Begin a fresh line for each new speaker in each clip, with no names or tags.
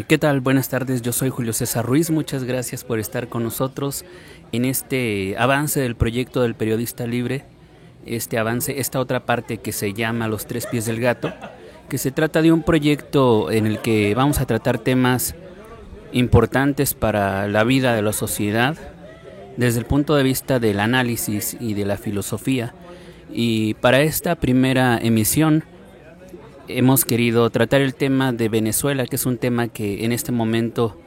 ¿Qué tal? Buenas tardes, yo soy Julio César Ruiz, muchas gracias por estar con nosotros en este avance del proyecto del periodista libre, este avance, esta otra parte que se llama Los Tres Pies del Gato, que se trata de un proyecto en el que vamos a tratar temas importantes para la vida de la sociedad desde el punto de vista del análisis y de la filosofía. Y para esta primera emisión hemos querido tratar el tema de Venezuela, que es un tema que en este momento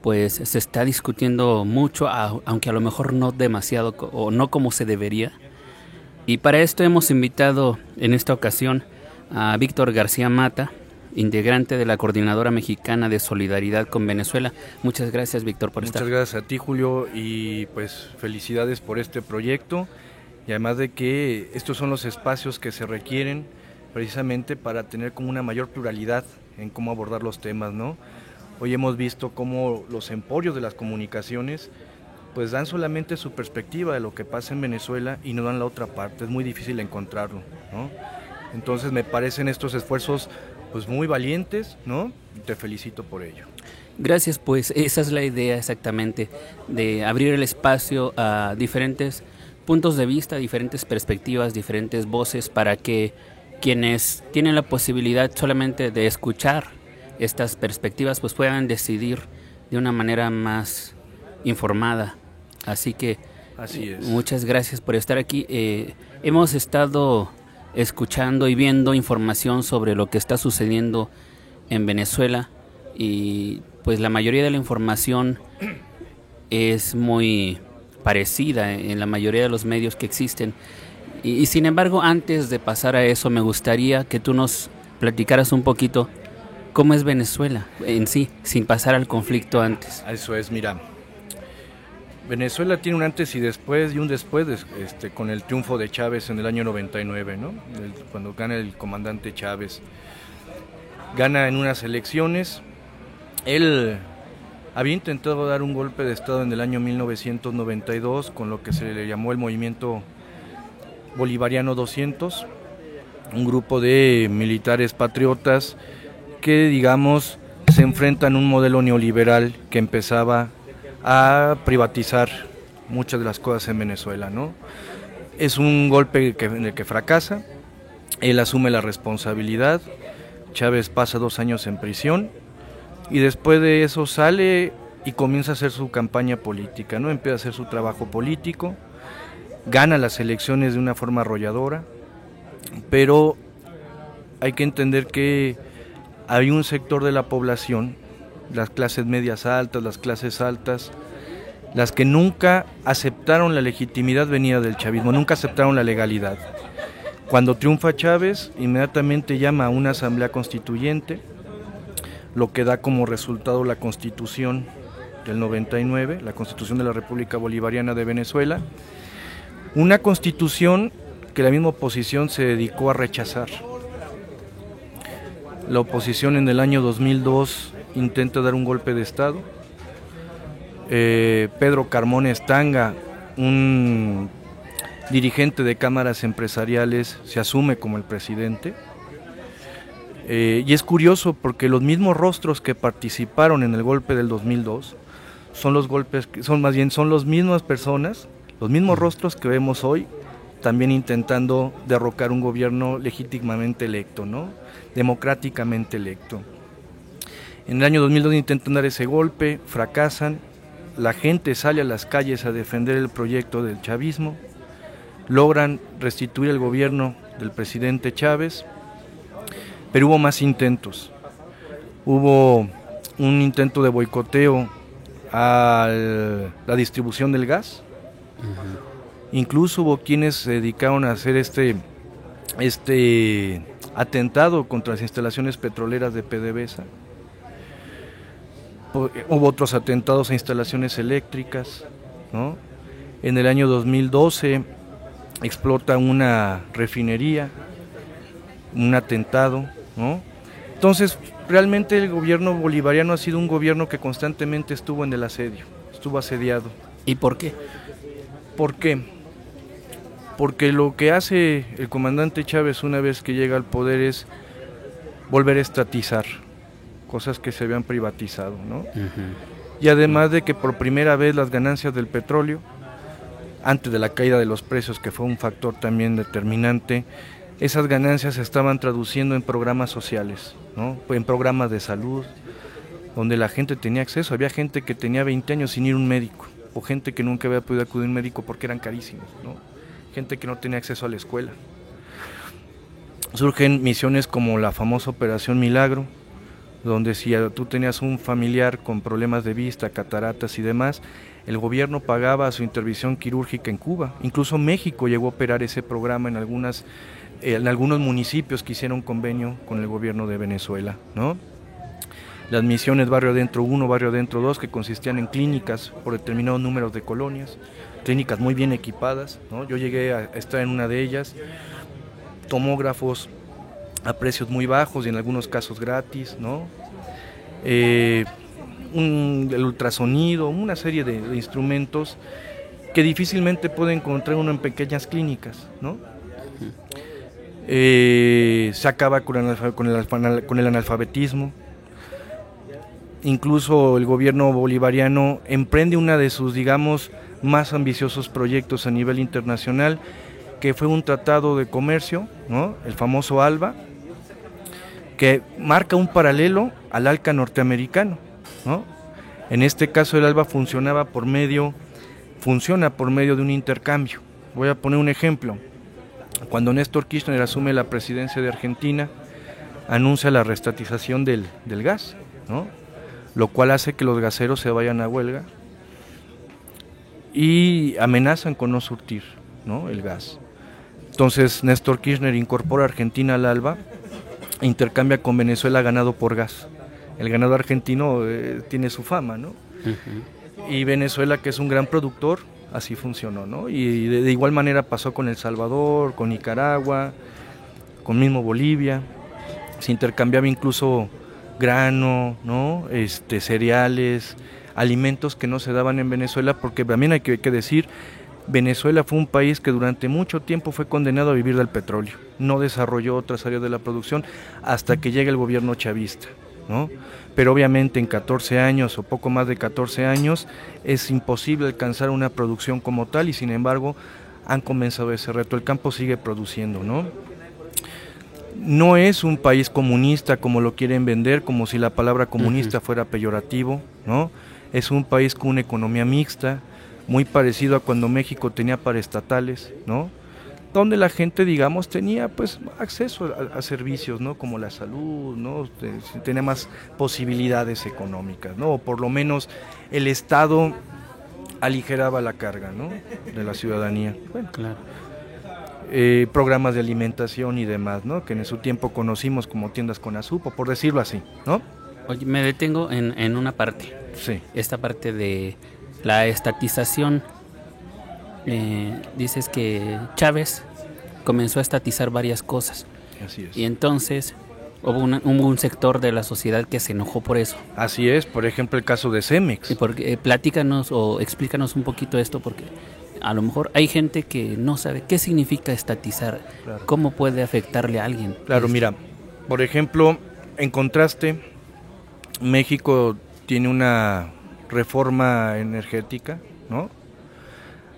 pues se está discutiendo mucho, aunque a lo mejor no demasiado o no como se debería. Y para esto hemos invitado en esta ocasión a Víctor García Mata, integrante de la Coordinadora Mexicana de Solidaridad con Venezuela. Muchas gracias, Víctor, por estar.
Muchas gracias a ti, Julio, y pues felicidades por este proyecto, y además de que estos son los espacios que se requieren precisamente para tener como una mayor pluralidad en cómo abordar los temas, ¿no? Hoy hemos visto cómo los emporios de las comunicaciones pues dan solamente su perspectiva de lo que pasa en Venezuela y no dan la otra parte, es muy difícil encontrarlo, ¿no? Entonces me parecen estos esfuerzos pues muy valientes, ¿no? Te felicito por ello.
Gracias, pues esa es la idea exactamente, de abrir el espacio a diferentes puntos de vista, diferentes perspectivas, diferentes voces, para que quienes tienen la posibilidad solamente de escuchar estas perspectivas pues puedan decidir de una manera más informada. Así que
Así es.
Muchas gracias por estar aquí. Hemos estado escuchando y viendo información sobre lo que está sucediendo en Venezuela, y pues la mayoría de la información es muy parecida en la mayoría de los medios que existen. Y sin embargo, antes de pasar a eso, me gustaría que tú nos platicaras un poquito cómo es Venezuela en sí, sin pasar al conflicto antes.
Eso es, mira, Venezuela tiene un antes y después, y un después con el triunfo de Chávez en el año 99, ¿no? Cuando gana el comandante Chávez. Gana en unas elecciones. Él había intentado dar un golpe de Estado en el año 1992 con lo que se le llamó el Movimiento Bolivariano 200, un grupo de militares patriotas que, digamos, se enfrentan a un modelo neoliberal que empezaba a privatizar muchas de las cosas en Venezuela, ¿no? Es un golpe en el que fracasa, él asume la responsabilidad, Chávez pasa 2 años en prisión y después de eso sale y comienza a hacer su campaña política, ¿no? Empieza a hacer su trabajo político, gana las elecciones de una forma arrolladora, pero hay que entender que hay un sector de la población, las clases medias altas, las clases altas, las que nunca aceptaron la legitimidad venida del chavismo, nunca aceptaron la legalidad. Cuando triunfa Chávez, inmediatamente llama a una asamblea constituyente, lo que da como resultado la Constitución del 99, la Constitución de la República Bolivariana de Venezuela, una constitución que la misma oposición se dedicó a rechazar. La oposición en el año 2002 intenta dar un golpe de Estado. Pedro Carmona Estanga, un dirigente de cámaras empresariales, se asume como el presidente. Y es curioso porque los mismos rostros que participaron en el golpe del 2002 son las mismas personas, los mismos rostros que vemos hoy, también intentando derrocar un gobierno legítimamente electo, ¿no? Democráticamente electo. En el año 2002 intentan dar ese golpe, fracasan, la gente sale a las calles a defender el proyecto del chavismo, logran restituir el gobierno del presidente Chávez, pero hubo más intentos. Hubo un intento de boicoteo a la distribución del gas. Incluso hubo quienes se dedicaron a hacer este atentado contra las instalaciones petroleras de PDVSA. Hubo otros atentados a instalaciones eléctricas, ¿no? En el año 2012 explota una refinería, un atentado, ¿no? Entonces, realmente el gobierno bolivariano ha sido un gobierno que constantemente estuvo en el asedio, estuvo asediado.
¿Y por qué?
¿Por qué? Porque lo que hace el comandante Chávez una vez que llega al poder es volver a estatizar, cosas que se habían privatizado, ¿no?
Ujú.
Y además de que por primera vez las ganancias del petróleo, antes de la caída de los precios, que fue un factor también determinante, esas ganancias se estaban traduciendo en programas sociales, ¿no? En programas de salud, donde la gente tenía acceso. Había gente que tenía 20 años sin ir a un médico, o gente que nunca había podido acudir a un médico porque eran carísimos, ¿no? Gente que no tenía acceso a la escuela. Surgen misiones como la famosa Operación Milagro, donde si tú tenías un familiar con problemas de vista, cataratas y demás, el gobierno pagaba su intervención quirúrgica en Cuba. Incluso México llegó a operar ese programa en algunos municipios que hicieron convenio con el gobierno de Venezuela, ¿no? Las misiones Barrio Adentro 1, Barrio Adentro 2, que consistían en clínicas por determinados números de colonias, clínicas muy bien equipadas, ¿no? Yo llegué a estar en una de ellas, tomógrafos a precios muy bajos y en algunos casos gratis, ¿no? El ultrasonido, una serie de instrumentos que difícilmente puede encontrar uno en pequeñas clínicas, ¿no? Se acaba con el analfabetismo. Incluso el gobierno bolivariano emprende una de sus, digamos, más ambiciosos proyectos a nivel internacional, que fue un tratado de comercio, ¿no? El famoso ALBA, que marca un paralelo al ALCA norteamericano, ¿no? En este caso el ALBA funciona por medio de un intercambio. Voy a poner un ejemplo. Cuando Néstor Kirchner asume la presidencia de Argentina, anuncia la reestatización del gas, ¿no? Lo cual hace que los gaseros se vayan a huelga y amenazan con no surtir, ¿no? El gas. Entonces Néstor Kirchner incorpora a Argentina al ALBA e intercambia con Venezuela ganado por gas. El ganado argentino tiene su fama, ¿no? Uh-huh. Y Venezuela, que es un gran productor, así funcionó, ¿no? Y de igual manera pasó con El Salvador, con Nicaragua, con mismo Bolivia. Se intercambiaba incluso grano, ¿no? Cereales, alimentos que no se daban en Venezuela, porque también hay que decir, Venezuela fue un país que durante mucho tiempo fue condenado a vivir del petróleo, no desarrolló otras áreas de la producción hasta que llega el gobierno chavista, ¿no? Pero obviamente en 14 años o poco más de 14 años es imposible alcanzar una producción como tal, y sin embargo han comenzado ese reto. El campo sigue produciendo, ¿no? No es un país comunista como lo quieren vender, como si la palabra comunista uh-huh. fuera peyorativo, ¿no? Es un país con una economía mixta, muy parecido a cuando México tenía paraestatales, ¿no? Donde la gente, digamos, tenía pues acceso a servicios, ¿no? Como la salud, ¿no? Tenía más posibilidades económicas, ¿no? O por lo menos el Estado aligeraba la carga, ¿no? De la ciudadanía. Bueno, claro. Programas de alimentación y demás, ¿no? Que en su tiempo conocimos como tiendas con azupo, por decirlo así, ¿no?
Oye, me detengo en una parte.
Sí.
Esta parte de la estatización. Dices que Chávez comenzó a estatizar varias cosas.
Así es.
Y entonces hubo un sector de la sociedad que se enojó por eso.
Así es, por ejemplo el caso de Cemex.
Y porque, platícanos o explícanos un poquito esto, porque a lo mejor hay gente que no sabe qué significa estatizar, claro. ¿Cómo puede afectarle a alguien?
Claro, mira, por ejemplo, en contraste, México tiene una reforma energética, ¿no?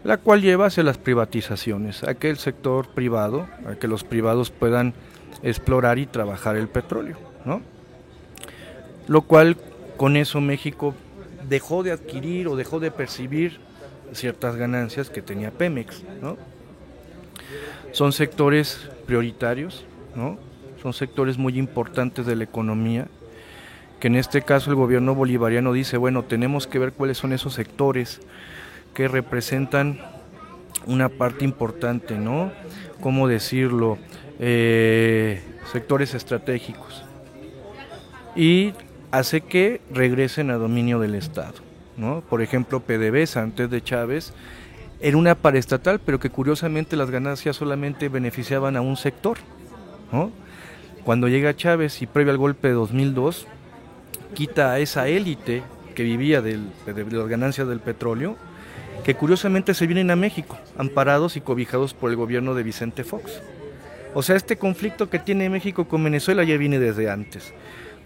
La cual lleva hacia las privatizaciones, a que el sector privado, a que los privados puedan explorar y trabajar el petróleo, ¿no? Lo cual, con eso México dejó de adquirir o dejó de percibir ciertas ganancias que tenía Pemex, ¿no? Son sectores prioritarios, ¿no? Son sectores muy importantes de la economía, que en este caso el gobierno bolivariano dice, bueno, tenemos que ver cuáles son esos sectores que representan una parte importante, ¿no? ¿Cómo decirlo? Sectores estratégicos. Y hace que regresen a dominio del Estado, ¿no? Por ejemplo, PDVSA, antes de Chávez, era una paraestatal, pero que curiosamente las ganancias solamente beneficiaban a un sector, ¿no? Cuando llega Chávez y previo al golpe de 2002, quita a esa élite que vivía de las ganancias del petróleo, que curiosamente se vienen a México, amparados y cobijados por el gobierno de Vicente Fox. O sea, este conflicto que tiene México con Venezuela ya viene desde antes.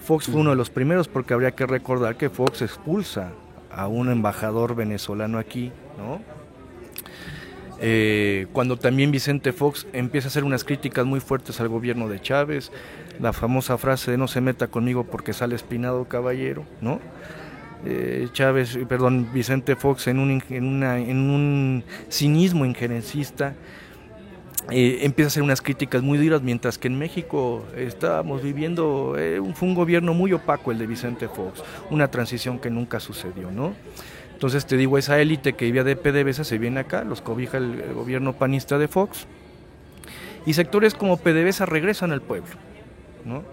Fox fue uno de los primeros, porque habría que recordar que Fox expulsa a un embajador venezolano aquí, ¿no? Cuando también Vicente Fox empieza a hacer unas críticas muy fuertes al gobierno de Chávez, la famosa frase de no se meta conmigo porque sale espinado, caballero, ¿no? Vicente Fox en un cinismo injerencista empieza a hacer unas críticas muy duras, mientras que en México estábamos viviendo fue un gobierno muy opaco el de Vicente Fox, una transición que nunca sucedió, ¿no? Entonces te digo, esa élite que vivía de PDVSA se viene acá, los cobija el gobierno panista de Fox, y sectores como PDVSA regresan al pueblo, ¿no?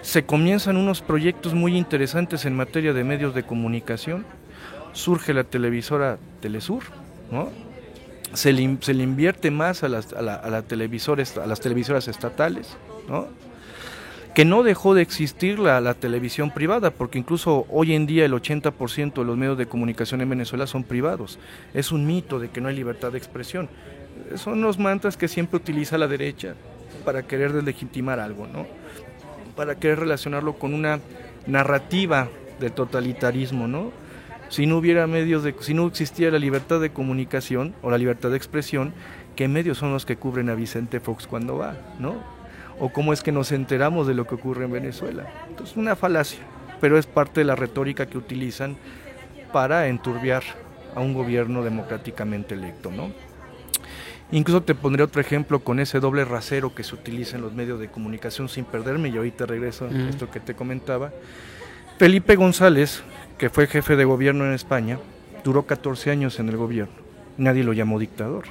Se comienzan unos proyectos muy interesantes en materia de medios de comunicación, surge la televisora Telesur, ¿no? Se le invierte más a las televisoras estatales, ¿no? Que no dejó de existir la televisión privada, porque incluso hoy en día el 80% de los medios de comunicación en Venezuela son privados. Es un mito de que no hay libertad de expresión. Son los mantras que siempre utiliza la derecha para querer deslegitimar algo, ¿no? Para querer relacionarlo con una narrativa de totalitarismo, ¿no? Si no existiera la libertad de comunicación o la libertad de expresión, ¿qué medios son los que cubren a Vicente Fox cuando va, ¿no? O cómo es que nos enteramos de lo que ocurre en Venezuela. Entonces, una falacia, pero es parte de la retórica que utilizan para enturbiar a un gobierno democráticamente electo, ¿no? Incluso te pondré otro ejemplo con ese doble rasero que se utiliza en los medios de comunicación, sin perderme, y ahorita regreso a esto que te comentaba. Felipe González, que fue jefe de gobierno en España, duró 14 años en el gobierno. Nadie lo llamó dictador.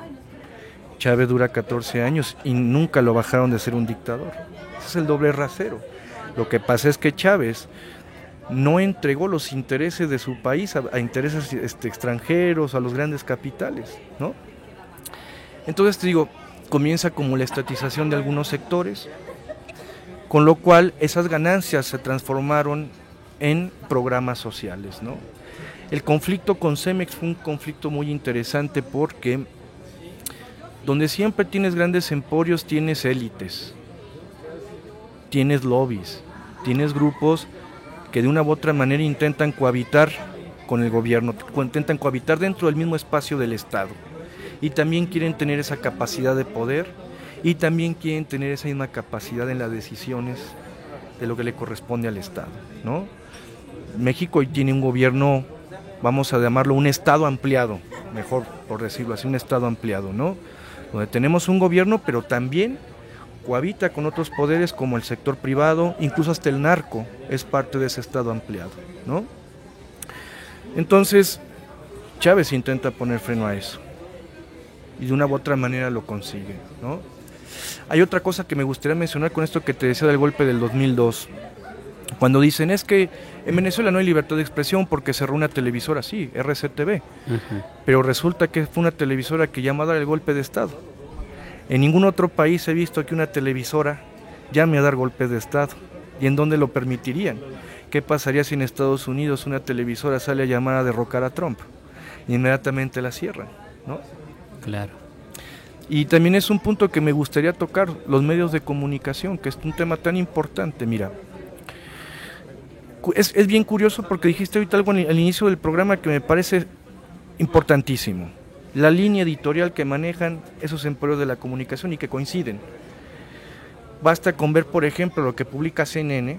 Chávez dura 14 años y nunca lo bajaron de ser un dictador. Ese es el doble rasero. Lo que pasa es que Chávez no entregó los intereses de su país a intereses extranjeros, a los grandes capitales, ¿no? Entonces te digo, comienza como la estatización de algunos sectores, con lo cual esas ganancias se transformaron en programas sociales, ¿no? El conflicto con Cemex fue un conflicto muy interesante porque donde siempre tienes grandes emporios, tienes élites, tienes lobbies, tienes grupos que de una u otra manera intentan cohabitar con el gobierno, intentan cohabitar dentro del mismo espacio del Estado, y también quieren tener esa capacidad de poder, y también quieren tener esa misma capacidad en las decisiones de lo que le corresponde al Estado, ¿no? México hoy tiene un gobierno, vamos a llamarlo un Estado ampliado, mejor por decirlo así, un Estado ampliado, ¿no? Donde tenemos un gobierno, pero también cohabita con otros poderes como el sector privado, incluso hasta el narco es parte de ese Estado ampliado, ¿no? Entonces, Chávez intenta poner freno a eso, y de una u otra manera lo consigue, ¿no? Hay otra cosa que me gustaría mencionar con esto que te decía del golpe del 2002, cuando dicen, es que en Venezuela no hay libertad de expresión porque cerró una televisora, sí, RCTV, pero resulta que fue una televisora que llamó a dar el golpe de Estado. En ningún otro país he visto que una televisora llame a dar golpes de Estado. ¿Y en dónde lo permitirían? ¿Qué pasaría si en Estados Unidos una televisora sale a llamar a derrocar a Trump? Inmediatamente la cierran, ¿no?
Claro.
Y también es un punto que me gustaría tocar, los medios de comunicación, que es un tema tan importante. Mira, es bien curioso porque dijiste ahorita algo al inicio del programa que me parece importantísimo. La línea editorial que manejan esos emporios de la comunicación y que coinciden. Basta con ver, por ejemplo, lo que publica CNN,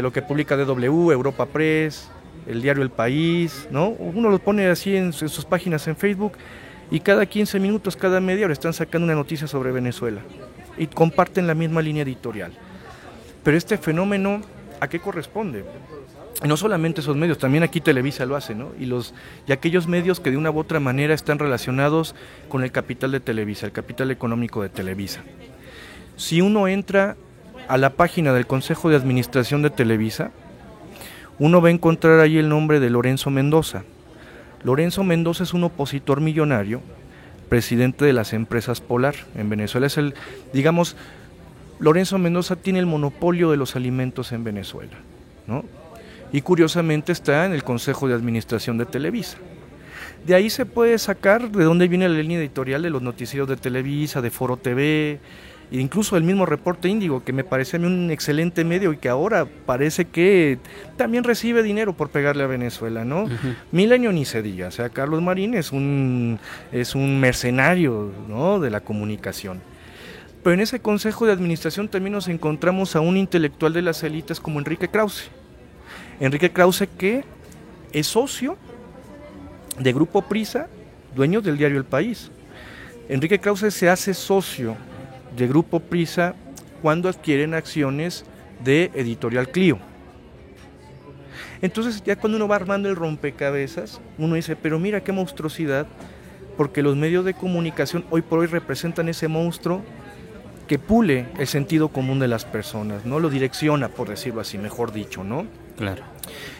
lo que publica DW, Europa Press, el diario El País, ¿no? Uno lo pone así en sus páginas en Facebook y cada 15 minutos, cada media hora están sacando una noticia sobre Venezuela y comparten la misma línea editorial. Pero este fenómeno, ¿a qué corresponde? Y no solamente esos medios, también aquí Televisa lo hace, ¿no? Y aquellos medios que de una u otra manera están relacionados con el capital de Televisa, el capital económico de Televisa. Si uno entra a la página del Consejo de Administración de Televisa, uno va a encontrar ahí el nombre de Lorenzo Mendoza. Lorenzo Mendoza es un opositor millonario, presidente de las empresas Polar en Venezuela. Es Lorenzo Mendoza tiene el monopolio de los alimentos en Venezuela, ¿no? Y curiosamente está en el Consejo de Administración de Televisa. De ahí se puede sacar de dónde viene la línea editorial de los noticieros de Televisa, de Foro TV, e incluso el mismo Reporte Índigo, que me parece a mí un excelente medio y que ahora parece que también recibe dinero por pegarle a Venezuela, ¿no? Milenio ni se diga, o sea, Carlos Marín es un mercenario, ¿no?, de la comunicación. Pero en ese consejo de administración también nos encontramos a un intelectual de las élites como Enrique Krause. Enrique Krause, que es socio de Grupo Prisa, dueño del diario El País. Enrique Krause se hace socio de Grupo Prisa cuando adquieren acciones de Editorial Clio. Entonces ya cuando uno va armando el rompecabezas, uno dice, pero mira qué monstruosidad, porque los medios de comunicación hoy por hoy representan ese monstruo que pule el sentido común de las personas, ¿no? Lo direcciona, por decirlo así, mejor dicho, ¿no?
Claro.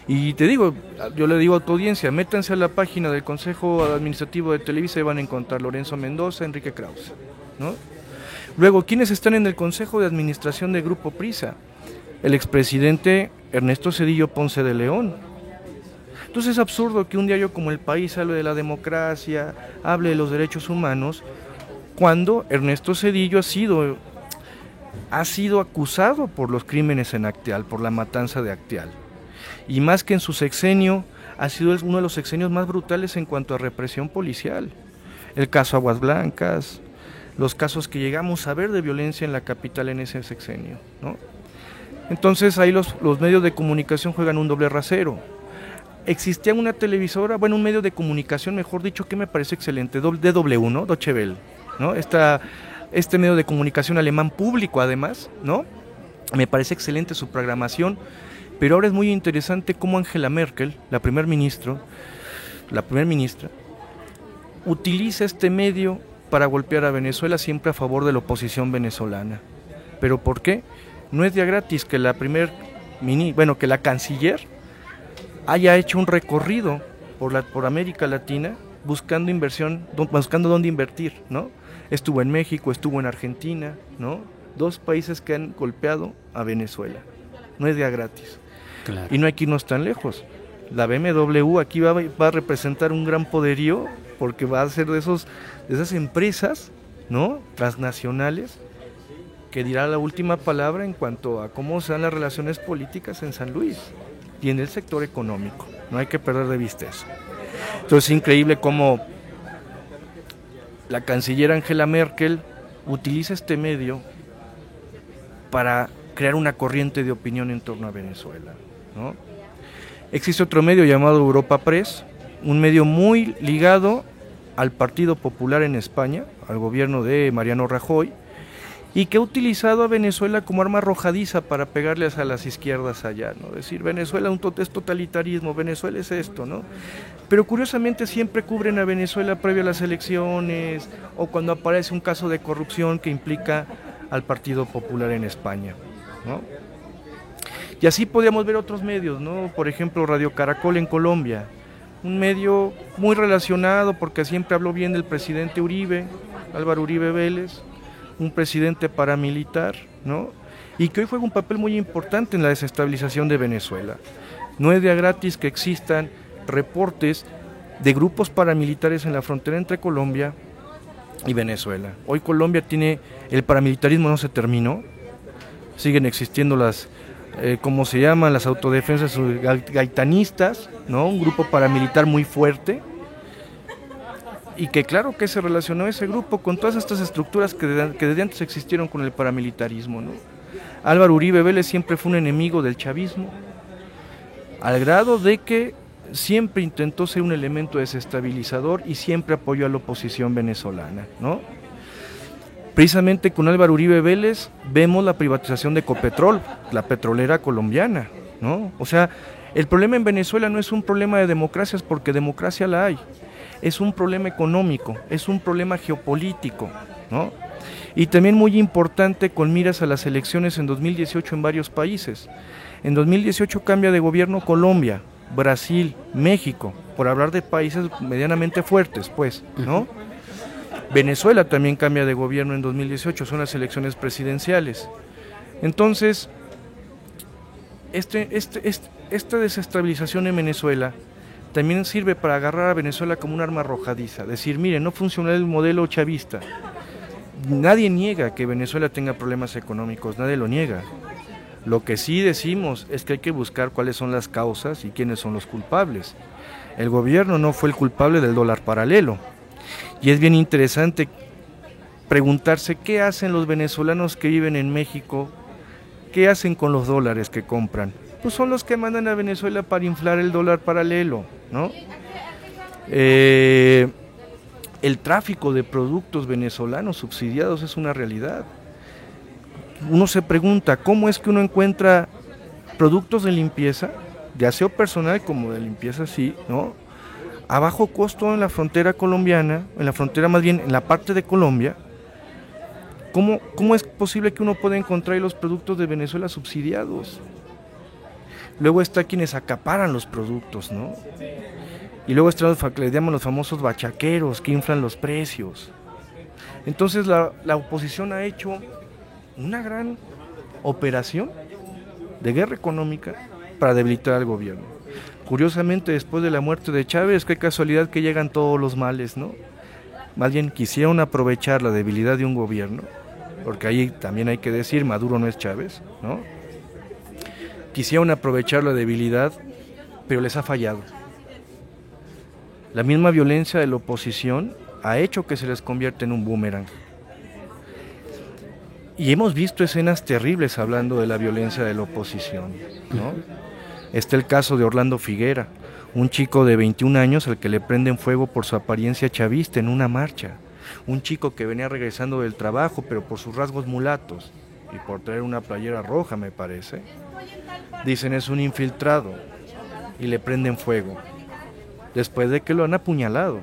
Y te digo, yo le digo a tu audiencia, métanse a la página del Consejo Administrativo de Televisa y van a encontrar Lorenzo Mendoza, Enrique Krause, ¿no? Luego, ¿quiénes están en el Consejo de Administración de Grupo Prisa? El expresidente Ernesto Zedillo Ponce de León. Entonces es absurdo que un diario como El País hable de la democracia, hable de los derechos humanos, cuando Ernesto Zedillo ha sido acusado por los crímenes en Acteal, por la matanza de Acteal. Y más que en su sexenio, ha sido uno de los sexenios más brutales en cuanto a represión policial. El caso Aguas Blancas, los casos que llegamos a ver de violencia en la capital en ese sexenio, ¿no? Entonces ahí los medios de comunicación juegan un doble rasero. Existía una televisora, bueno, un medio de comunicación, mejor dicho, que me parece excelente, DW, ¿no? Deutsche Welle, ¿no? Este medio de comunicación alemán público, además, ¿no? Me parece excelente su programación, pero ahora es muy interesante cómo Angela Merkel, la primer ministra, utiliza este medio para golpear a Venezuela, siempre a favor de la oposición venezolana. ¿Pero por qué? No es día gratis que que la canciller haya hecho un recorrido por América Latina buscando inversión, buscando dónde invertir, ¿no? Estuvo en México, estuvo en Argentina, ¿no? 2 países que han golpeado a Venezuela. No es día gratis. Claro. Y no hay que irnos tan lejos. La BMW aquí va a representar un gran poderío, porque va a ser de esas empresas, ¿no?, transnacionales, que dirá la última palabra en cuanto a cómo se dan las relaciones políticas en San Luis y en el sector económico. No hay que perder de vista eso. Entonces es increíble cómo la canciller Angela Merkel utiliza este medio para crear una corriente de opinión en torno a Venezuela, ¿no? Existe otro medio llamado Europa Press, un medio muy ligado al Partido Popular en España, al gobierno de Mariano Rajoy, y que ha utilizado a Venezuela como arma arrojadiza para pegarles a las izquierdas allá, ¿no? Decir, Venezuela es totalitarismo, Venezuela es esto, ¿no? Pero curiosamente siempre cubren a Venezuela previo a las elecciones, o cuando aparece un caso de corrupción que implica al Partido Popular en España, ¿no? Y así podíamos ver otros medios, ¿no? Por ejemplo, Radio Caracol en Colombia, un medio muy relacionado porque siempre habló bien del presidente Uribe, Álvaro Uribe Vélez, un presidente paramilitar, ¿no? Y que hoy juega un papel muy importante en la desestabilización de Venezuela. No es día gratis que existan reportes de grupos paramilitares en la frontera entre Colombia y Venezuela. Hoy Colombia el paramilitarismo no se terminó, siguen existiendo las autodefensas gaitanistas, ¿no? Un grupo paramilitar muy fuerte, y que claro que se relacionó ese grupo con todas estas estructuras que desde antes existieron con el paramilitarismo, ¿no? Álvaro Uribe Vélez siempre fue un enemigo del chavismo, al grado de que siempre intentó ser un elemento desestabilizador y siempre apoyó a la oposición venezolana, ¿no? Precisamente con Álvaro Uribe Vélez vemos la privatización de Ecopetrol, la petrolera colombiana, ¿no? O sea, el problema en Venezuela no es un problema de democracias, porque democracia la hay. Es un problema económico, es un problema geopolítico, ¿no? Y también muy importante con miras a las elecciones en 2018 en varios países. En 2018 cambia de gobierno Colombia, Brasil, México, por hablar de países medianamente fuertes, pues, ¿no? Venezuela también cambia de gobierno en 2018, son las elecciones presidenciales. Entonces, esta desestabilización en Venezuela también sirve para agarrar a Venezuela como un arma arrojadiza, decir, mire, no funcionó el modelo chavista, nadie niega que Venezuela tenga problemas económicos, nadie lo niega. Lo que sí decimos es que hay que buscar cuáles son las causas y quiénes son los culpables. El gobierno no fue el culpable del dólar paralelo. Y es bien interesante preguntarse qué hacen los venezolanos que viven en México, qué hacen con los dólares que compran. Pues son los que mandan a Venezuela para inflar el dólar paralelo, ¿no? El tráfico de productos venezolanos subsidiados es una realidad. Uno se pregunta, ¿cómo es que uno encuentra productos de limpieza, de aseo personal como de limpieza, sí, ¿no?, a bajo costo en la frontera colombiana, en la frontera más bien en la parte de Colombia? ¿Cómo es posible que uno pueda encontrar los productos de Venezuela subsidiados? Luego está quienes acaparan los productos, ¿no? Y luego están los que les llaman los famosos bachaqueros, que inflan los precios. Entonces la oposición ha hecho una gran operación de guerra económica para debilitar al gobierno. Curiosamente, después de la muerte de Chávez, qué casualidad que llegan todos los males, ¿no? Más bien quisieron aprovechar la debilidad de un gobierno, porque ahí también hay que decir, Maduro no es Chávez, ¿no? Quisieron aprovechar la debilidad, pero les ha fallado. La misma violencia de la oposición ha hecho que se les convierta en un boomerang. Y hemos visto escenas terribles hablando de la violencia de la oposición, ¿no? Está el caso de Orlando Figuera, un chico de 21 años al que le prenden fuego por su apariencia chavista en una marcha. Un chico que venía regresando del trabajo, pero por sus rasgos mulatos y por traer una playera roja, me parece, dicen es un infiltrado y le prenden fuego, después de que lo han apuñalado.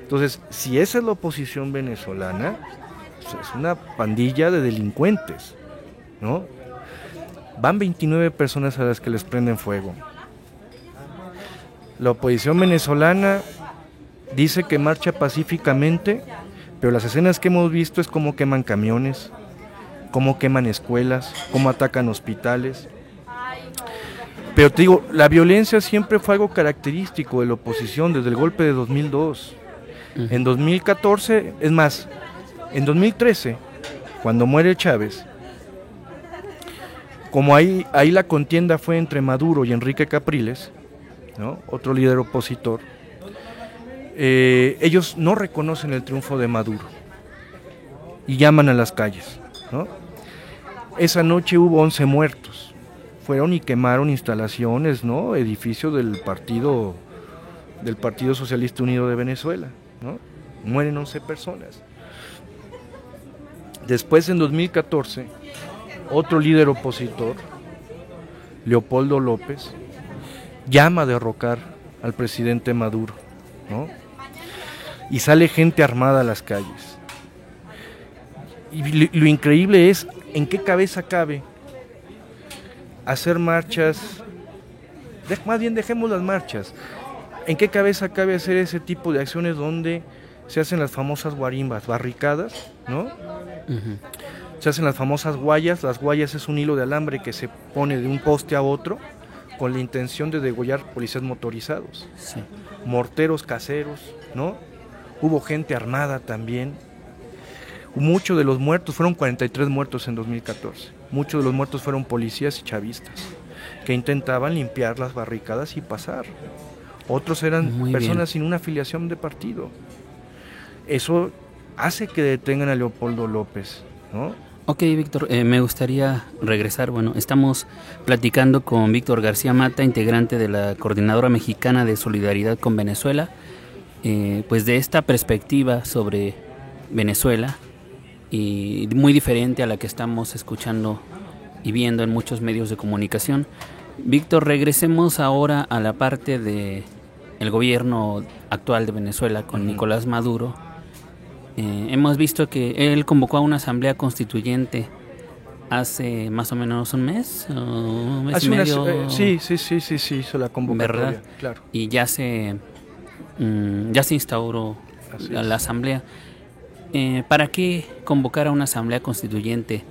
Entonces, si esa es la oposición venezolana, pues es una pandilla de delincuentes, ¿no? Van 29 personas a las que les prenden fuego. La oposición venezolana dice que marcha pacíficamente, pero las escenas que hemos visto es cómo queman camiones, cómo queman escuelas, cómo atacan hospitales. Pero te digo, la violencia siempre fue algo característico de la oposición desde el golpe de 2002. En 2014, es más, en 2013, cuando muere Chávez, como ahí la contienda fue entre Maduro y Enrique Capriles, ¿no?, otro líder opositor, ellos no reconocen el triunfo de Maduro y llaman a las calles, ¿no? Esa noche hubo 11 muertos, fueron y quemaron instalaciones, ¿no?, edificios del Partido Socialista Unido de Venezuela, ¿no? Mueren 11 personas. Después, en 2014, otro líder opositor, Leopoldo López, llama a derrocar al presidente Maduro, ¿no? Y sale gente armada a las calles. Y lo increíble es en qué cabeza cabe hacer marchas, más bien dejemos las marchas, en qué cabeza cabe hacer ese tipo de acciones donde se hacen las famosas guarimbas, barricadas, ¿no? Uh-huh. Se hacen las famosas guayas. Las guayas es un hilo de alambre que se pone de un poste a otro con la intención de degollar policías motorizados, sí. Morteros caseros, ¿no? Hubo gente armada también. Muchos de los muertos, fueron 43 muertos en 2014, muchos de los muertos fueron policías y chavistas que intentaban limpiar las barricadas y pasar. Otros eran muy personas sin una afiliación de partido. Eso hace que detengan a Leopoldo López, ¿no?
Ok, Víctor, me gustaría regresar. Bueno, estamos platicando con Víctor García Mata, integrante de la Coordinadora Mexicana de Solidaridad con Venezuela, pues de esta perspectiva sobre Venezuela, y muy diferente a la que estamos escuchando y viendo en muchos medios de comunicación. Víctor, regresemos ahora a la parte de el gobierno actual de Venezuela con Nicolás Maduro. Hemos visto que él convocó a una asamblea constituyente hace más o menos un mes, un mes y medio.
Sí, hizo la convocatoria, ¿verdad? Claro.
Y ya se instauró la asamblea. ¿Para qué convocar a una asamblea constituyente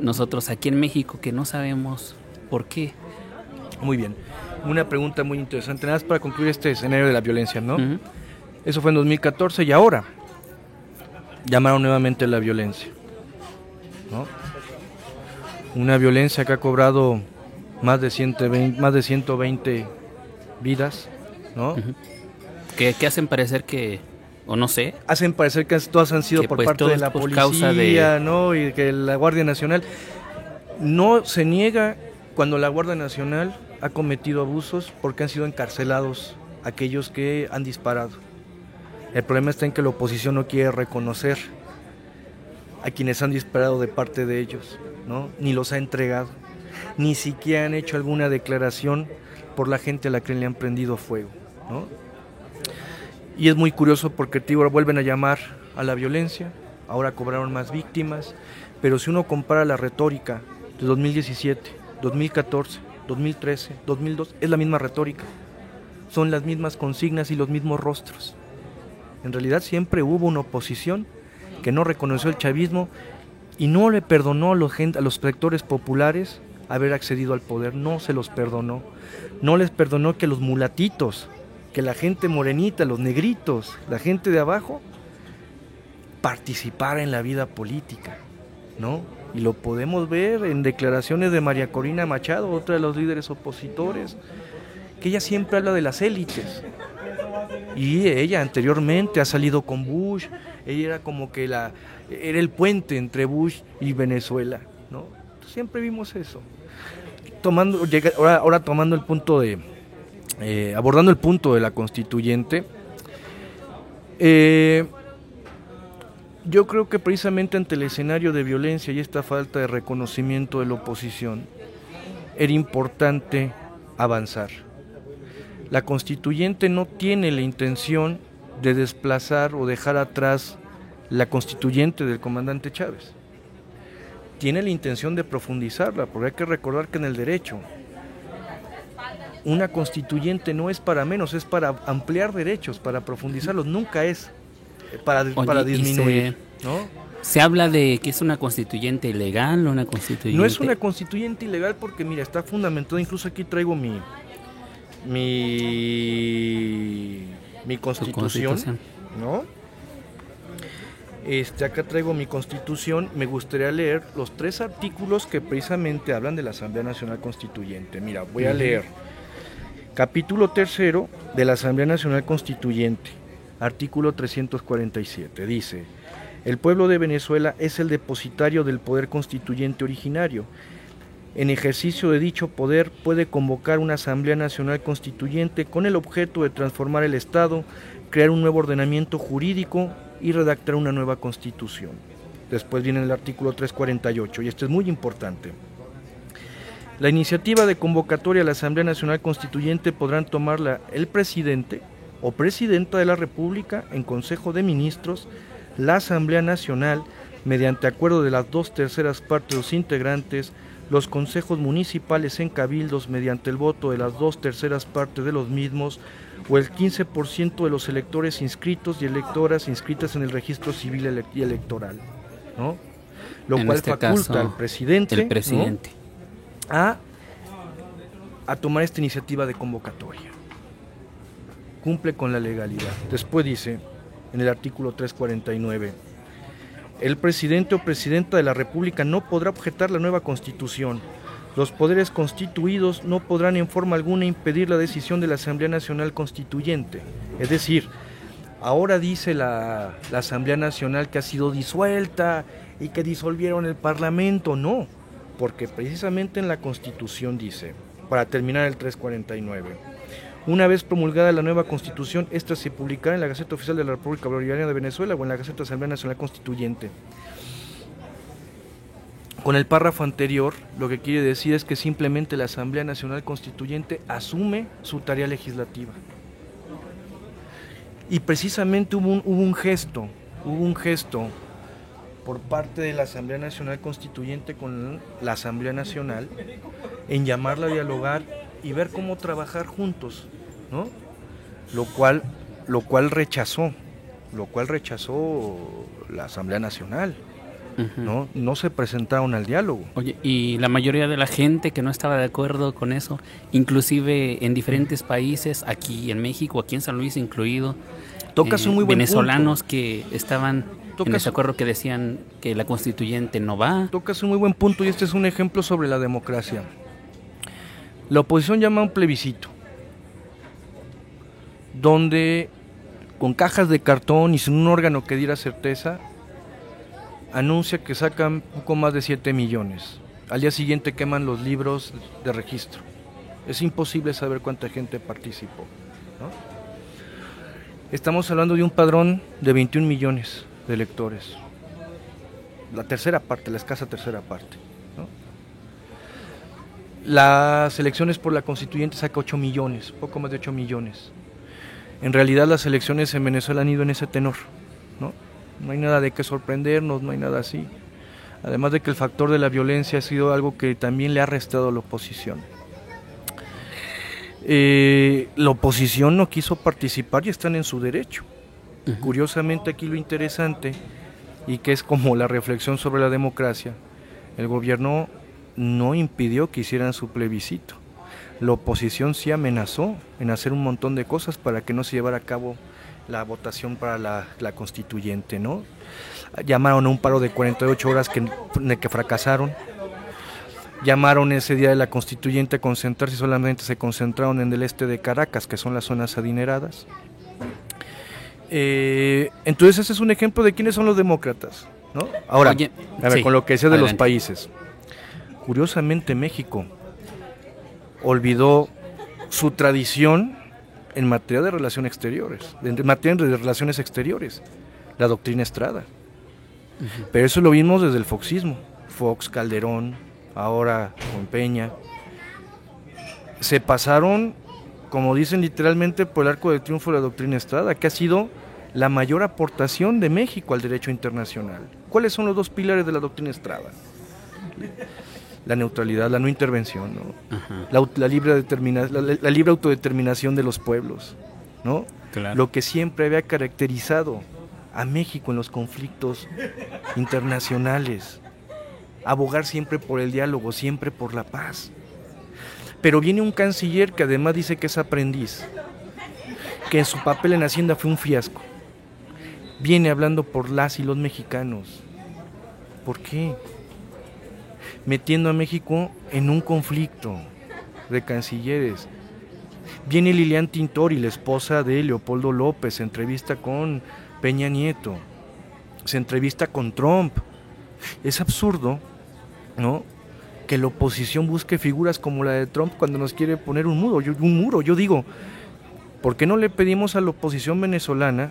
nosotros aquí en México que no sabemos por qué?
Muy bien, una pregunta muy interesante, nada más para concluir este escenario de la violencia, ¿no? Uh-huh. Eso fue en 2014 y ahora llamaron nuevamente a la violencia, ¿no? Una violencia que ha cobrado más de 120 vidas, ¿no?
Uh-huh. Que hacen parecer que, o no sé.
Hacen parecer que todas han sido por
pues
parte de la policía, ¿no? Y que la Guardia Nacional no se niega cuando la Guardia Nacional ha cometido abusos porque han sido encarcelados aquellos que han disparado. El problema está en que la oposición no quiere reconocer a quienes han disparado de parte de ellos, ¿no? Ni los ha entregado, ni siquiera han hecho alguna declaración por la gente a la que le han prendido fuego, ¿no? Y es muy curioso porque ahora vuelven a llamar a la violencia, ahora cobraron más víctimas, pero si uno compara la retórica de 2017, 2014, 2013, 2002, es la misma retórica, son las mismas consignas y los mismos rostros. En realidad siempre hubo una oposición que no reconoció el chavismo y no le perdonó a los sectores populares haber accedido al poder, no se los perdonó, no les perdonó que los mulatitos, que la gente morenita, los negritos, la gente de abajo, participara en la vida política, ¿no? Y lo podemos ver en declaraciones de María Corina Machado, otra de los líderes opositores, que ella siempre habla de las élites. Y ella anteriormente ha salido con Bush, ella era como que era el puente entre Bush y Venezuela, ¿no? Siempre vimos eso. Ahora tomando el punto de... abordando el punto de la constituyente, yo creo que precisamente ante el escenario de violencia y esta falta de reconocimiento de la oposición, era importante avanzar. La constituyente no tiene la intención de desplazar o dejar atrás la constituyente del comandante Chávez. Tiene la intención de profundizarla, porque hay que recordar que en el derecho una constituyente no es para menos, es para ampliar derechos, para profundizarlos, nunca es para disminuir, ¿no?
Se habla de que es una constituyente ilegal o una constituyente...
No es una constituyente ilegal porque, mira, está fundamentada, incluso aquí traigo mi constitución, ¿no? Acá traigo mi constitución, me gustaría leer los 3 artículos que precisamente hablan de la Asamblea Nacional Constituyente. Mira, voy a leer capítulo 3 de la Asamblea Nacional Constituyente, artículo 347, dice: el pueblo de Venezuela es el depositario del poder constituyente originario. En ejercicio de dicho poder puede convocar una Asamblea Nacional Constituyente con el objeto de transformar el Estado, crear un nuevo ordenamiento jurídico y redactar una nueva constitución. Después viene el artículo 348, y esto es muy importante. La iniciativa de convocatoria a la Asamblea Nacional Constituyente podrán tomarla el presidente o presidenta de la República en Consejo de Ministros, la Asamblea Nacional, mediante acuerdo de las 2/3 partes de los integrantes, los consejos municipales en cabildos mediante el voto de las 2/3 partes de los mismos, o el 15% de los electores inscritos y electoras inscritas en el registro civil y electoral, ¿no? Lo cual faculta al presidente, ¿no?, a tomar esta iniciativa de convocatoria. Cumple con la legalidad. Después dice, en el artículo 349, el presidente o presidenta de la República no podrá objetar la nueva Constitución. Los poderes constituidos no podrán en forma alguna impedir la decisión de la Asamblea Nacional Constituyente. Es decir, ahora dice la Asamblea Nacional que ha sido disuelta y que disolvieron el Parlamento. No, porque precisamente en la Constitución dice, para terminar el 349, una vez promulgada la nueva Constitución, esta se publicará en la Gaceta Oficial de la República Bolivariana de Venezuela o en la Gaceta de la Asamblea Nacional Constituyente. Con el párrafo anterior, lo que quiere decir es que simplemente la Asamblea Nacional Constituyente asume su tarea legislativa. Y precisamente hubo un gesto por parte de la Asamblea Nacional Constituyente con la Asamblea Nacional en llamarla a dialogar y ver cómo trabajar juntos, ¿no? Lo cual rechazó la Asamblea Nacional. No se presentaron al diálogo.
Oye, y la mayoría de la gente que no estaba de acuerdo con eso, inclusive en diferentes países, aquí en México, aquí en San Luis incluido,
tocas un muy buen
venezolanos
punto.
Que estaban en ese acuerdo que decían que la constituyente no va.
Tocas un muy buen punto y este es un ejemplo sobre la democracia. La oposición llama a un plebiscito, donde con cajas de cartón y sin un órgano que diera certeza, anuncia que sacan poco más de 7 millones. Al día siguiente queman los libros de registro. Es imposible saber cuánta gente participó, ¿no? Estamos hablando de un padrón de 21 millones de electores. La tercera parte, la escasa tercera parte, ¿no? Las elecciones por la constituyente saca 8 millones, poco más de 8 millones. En realidad las elecciones en Venezuela han ido en ese tenor, ¿no? No hay nada de qué sorprendernos, no hay nada así. Además de que el factor de la violencia ha sido algo que también le ha restado a la oposición. La oposición no quiso participar y están en su derecho. Uh-huh. Curiosamente aquí lo interesante, y que es como la reflexión sobre la democracia, el gobierno no impidió que hicieran su plebiscito. La oposición sí amenazó en hacer un montón de cosas para que no se llevara a cabo la votación para la constituyente, ¿no? Llamaron a un paro de 48 horas que fracasaron. Llamaron ese día de la constituyente a concentrarse y solamente se concentraron en el este de Caracas, que son las zonas adineradas. Entonces ese es un ejemplo de quiénes son los demócratas, ¿no? Ahora,
Oye,
a ver,
sí,
con lo que decía de
adelante.
los países. Curiosamente México olvidó su tradición en materia de relaciones exteriores, en materia de relaciones exteriores, la doctrina Estrada. Uh-huh. Pero eso lo vimos desde el foxismo, Fox, Calderón, ahora con Peña. Se pasaron, como dicen literalmente, por el arco de triunfo de la doctrina Estrada, que ha sido la mayor aportación de México al derecho internacional. ¿Cuáles son los dos pilares de la doctrina Estrada? La neutralidad, la no intervención, ¿no? Uh-huh. la libre autodeterminación de los pueblos, ¿no? Claro. Lo que siempre había caracterizado a México en los conflictos internacionales, abogar siempre por el diálogo, siempre por la paz. Pero viene un canciller que además dice que es aprendiz, que en su papel en Hacienda fue un fiasco. Viene hablando por las y los mexicanos. ¿Por qué? Metiendo a México en un conflicto de cancilleres. Viene Lilian Tintori, la esposa de Leopoldo López, se entrevista con Peña Nieto, se entrevista con Trump. Es absurdo, ¿no?, que la oposición busque figuras como la de Trump cuando nos quiere poner un muro. Yo digo, ¿por qué no le pedimos a la oposición venezolana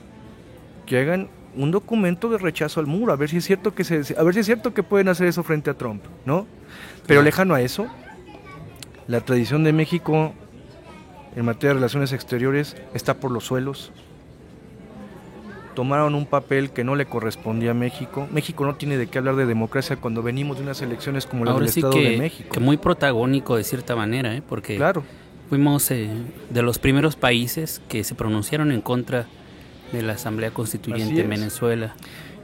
que hagan un documento de rechazo al muro, a ver si es cierto que pueden hacer eso frente a Trump, ¿no? Pero lejano a eso, la tradición de México en materia de relaciones exteriores está por los suelos. Tomaron un papel que no le correspondía a México. México no tiene de qué hablar de democracia cuando venimos de unas elecciones como la del Estado de México.
Que muy protagónico de cierta manera, porque
claro,
fuimos de los primeros países que se pronunciaron en contra de la Asamblea Constituyente en Venezuela.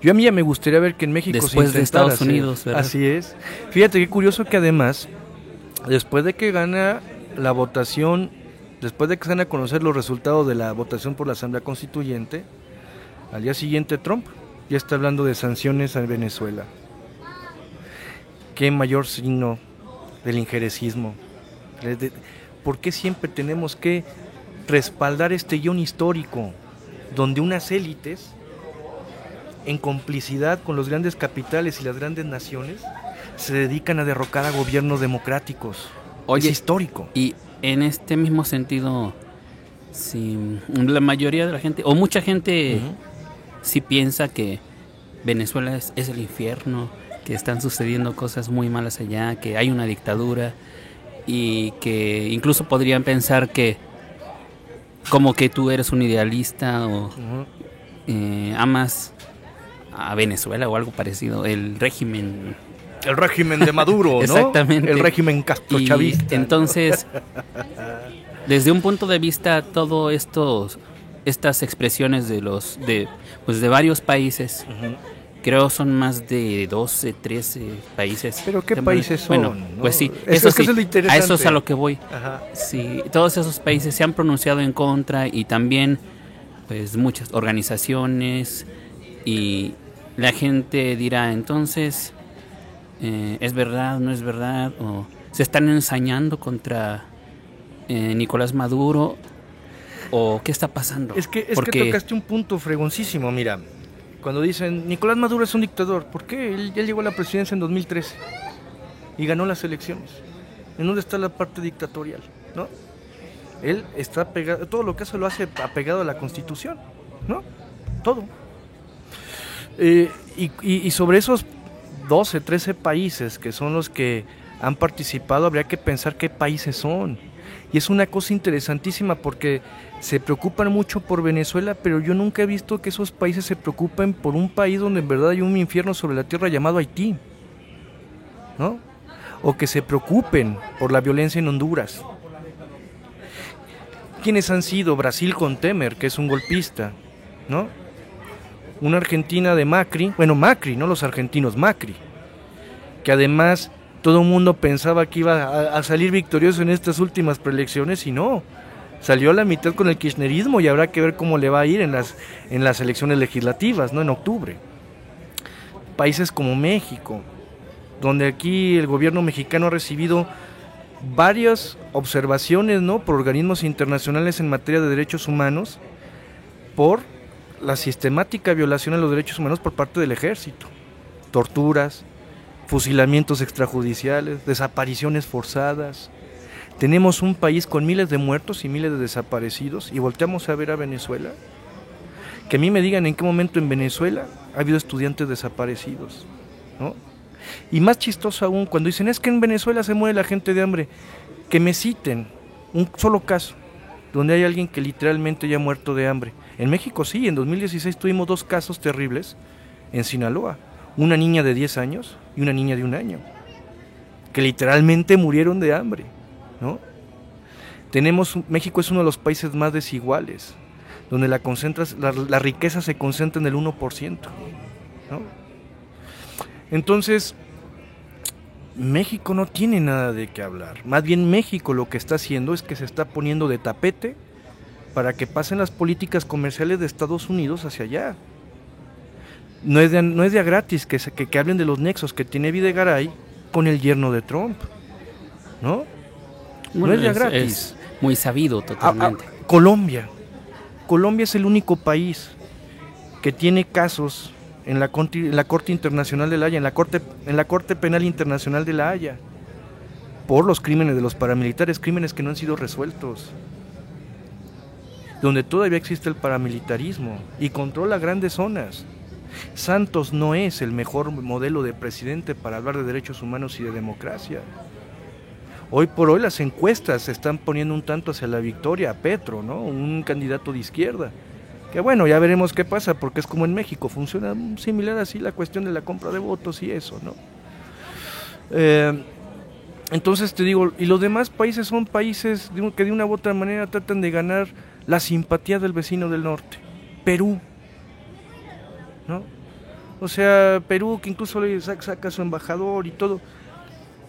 A mí ya me gustaría ver que en México
después de Estados Unidos, ¿verdad?
Así es. Fíjate qué curioso que además, después de que gana la votación, después de que se dan a conocer los resultados de la votación por la Asamblea Constituyente, al día siguiente Trump ya está hablando de sanciones a Venezuela. Qué mayor signo del injerecismo. ¿Por qué siempre tenemos que respaldar este guión histórico donde unas élites, en complicidad con los grandes capitales y las grandes naciones, se dedican a derrocar a gobiernos democráticos?
Oye,
es histórico.
Y en este mismo sentido, si la mayoría de la gente, o mucha gente, sí piensa que Venezuela es el infierno, que están sucediendo cosas muy malas allá, que hay una dictadura, y que incluso podrían pensar que como que tú eres un idealista o amas a Venezuela o algo parecido, el régimen
de Maduro, ¿no?
Exactamente.
El régimen castrochavista.
Entonces, desde un punto de vista, todo estas expresiones de varios países, creo son más de 12, 13 países.
¿Pero qué países son?
Bueno,
¿no?
pues sí,
eso
sí,
es lo interesante.
A eso es a lo que voy.
Ajá.
Sí, todos esos países se han pronunciado en contra y también pues muchas organizaciones y la gente dirá, entonces, ¿es verdad o no es verdad? ¿O se están ensañando contra Nicolás Maduro? ¿O qué está pasando?
Es que tocaste un punto fregoncísimo, mira. Cuando dicen, Nicolás Maduro es un dictador, ¿por qué? Él ya llegó a la presidencia en 2013 y ganó las elecciones. ¿En dónde está la parte dictatorial? ¿No? Él está apegado, todo lo que hace lo hace apegado a la Constitución, ¿no? Todo. Y sobre esos 12, 13 países que son los que han participado, habría que pensar qué países son. Y es una cosa interesantísima porque se preocupan mucho por Venezuela, pero yo nunca he visto que esos países se preocupen por un país donde en verdad hay un infierno sobre la tierra llamado Haití, ¿no? O que se preocupen por la violencia en Honduras. ¿Quiénes han sido? Brasil con Temer, que es un golpista, ¿no? Una Argentina de Macri, bueno, Macri, no los argentinos, Macri, que además todo el mundo pensaba que iba a salir victorioso en estas últimas preelecciones y no, salió a la mitad con el kirchnerismo y habrá que ver cómo le va a ir en las elecciones legislativas, ¿no? En octubre. Países como México, donde aquí el gobierno mexicano ha recibido varias observaciones, ¿no? Por organismos internacionales en materia de derechos humanos, por la sistemática violación a los derechos humanos por parte del ejército, torturas, fusilamientos extrajudiciales, desapariciones forzadas. Tenemos un país con miles de muertos y miles de desaparecidos y volteamos a ver a Venezuela. Que a mí me digan en qué momento en Venezuela ha habido estudiantes desaparecidos, ¿no? Y más chistoso aún, cuando dicen, es que en Venezuela se muere la gente de hambre, que me citen un solo caso donde hay alguien que literalmente ya ha muerto de hambre. En México sí, en 2016 tuvimos 2 casos terribles en Sinaloa, una niña de 10 años y una niña de 1 año, que literalmente murieron de hambre, ¿no? México es uno de los países más desiguales, donde la riqueza se concentra en el 1%, ¿no? Entonces, México no tiene nada de qué hablar. Más bien México lo que está haciendo es que se está poniendo de tapete para que pasen las políticas comerciales de Estados Unidos hacia allá. No es de a gratis que hablen de los nexos que tiene Videgaray con el yerno de Trump, ¿no?
Bueno,
no es de a gratis.
Es muy sabido totalmente.
Colombia es el único país que tiene casos en la Corte Internacional de la Haya, en la Corte Penal Internacional de la Haya, por los crímenes de los paramilitares, crímenes que no han sido resueltos, donde todavía existe el paramilitarismo y controla grandes zonas. Santos no es el mejor modelo de presidente para hablar de derechos humanos y de democracia. Hoy por hoy las encuestas se están poniendo un tanto hacia la victoria a Petro, ¿no? Un candidato de izquierda. Que bueno, ya veremos qué pasa, porque es como en México, funciona similar así la cuestión de la compra de votos y eso, ¿no? Entonces te digo, y los demás países son países que de una u otra manera tratan de ganar la simpatía del vecino del norte, Perú, ¿no? O sea, Perú que incluso le saca a su embajador y todo.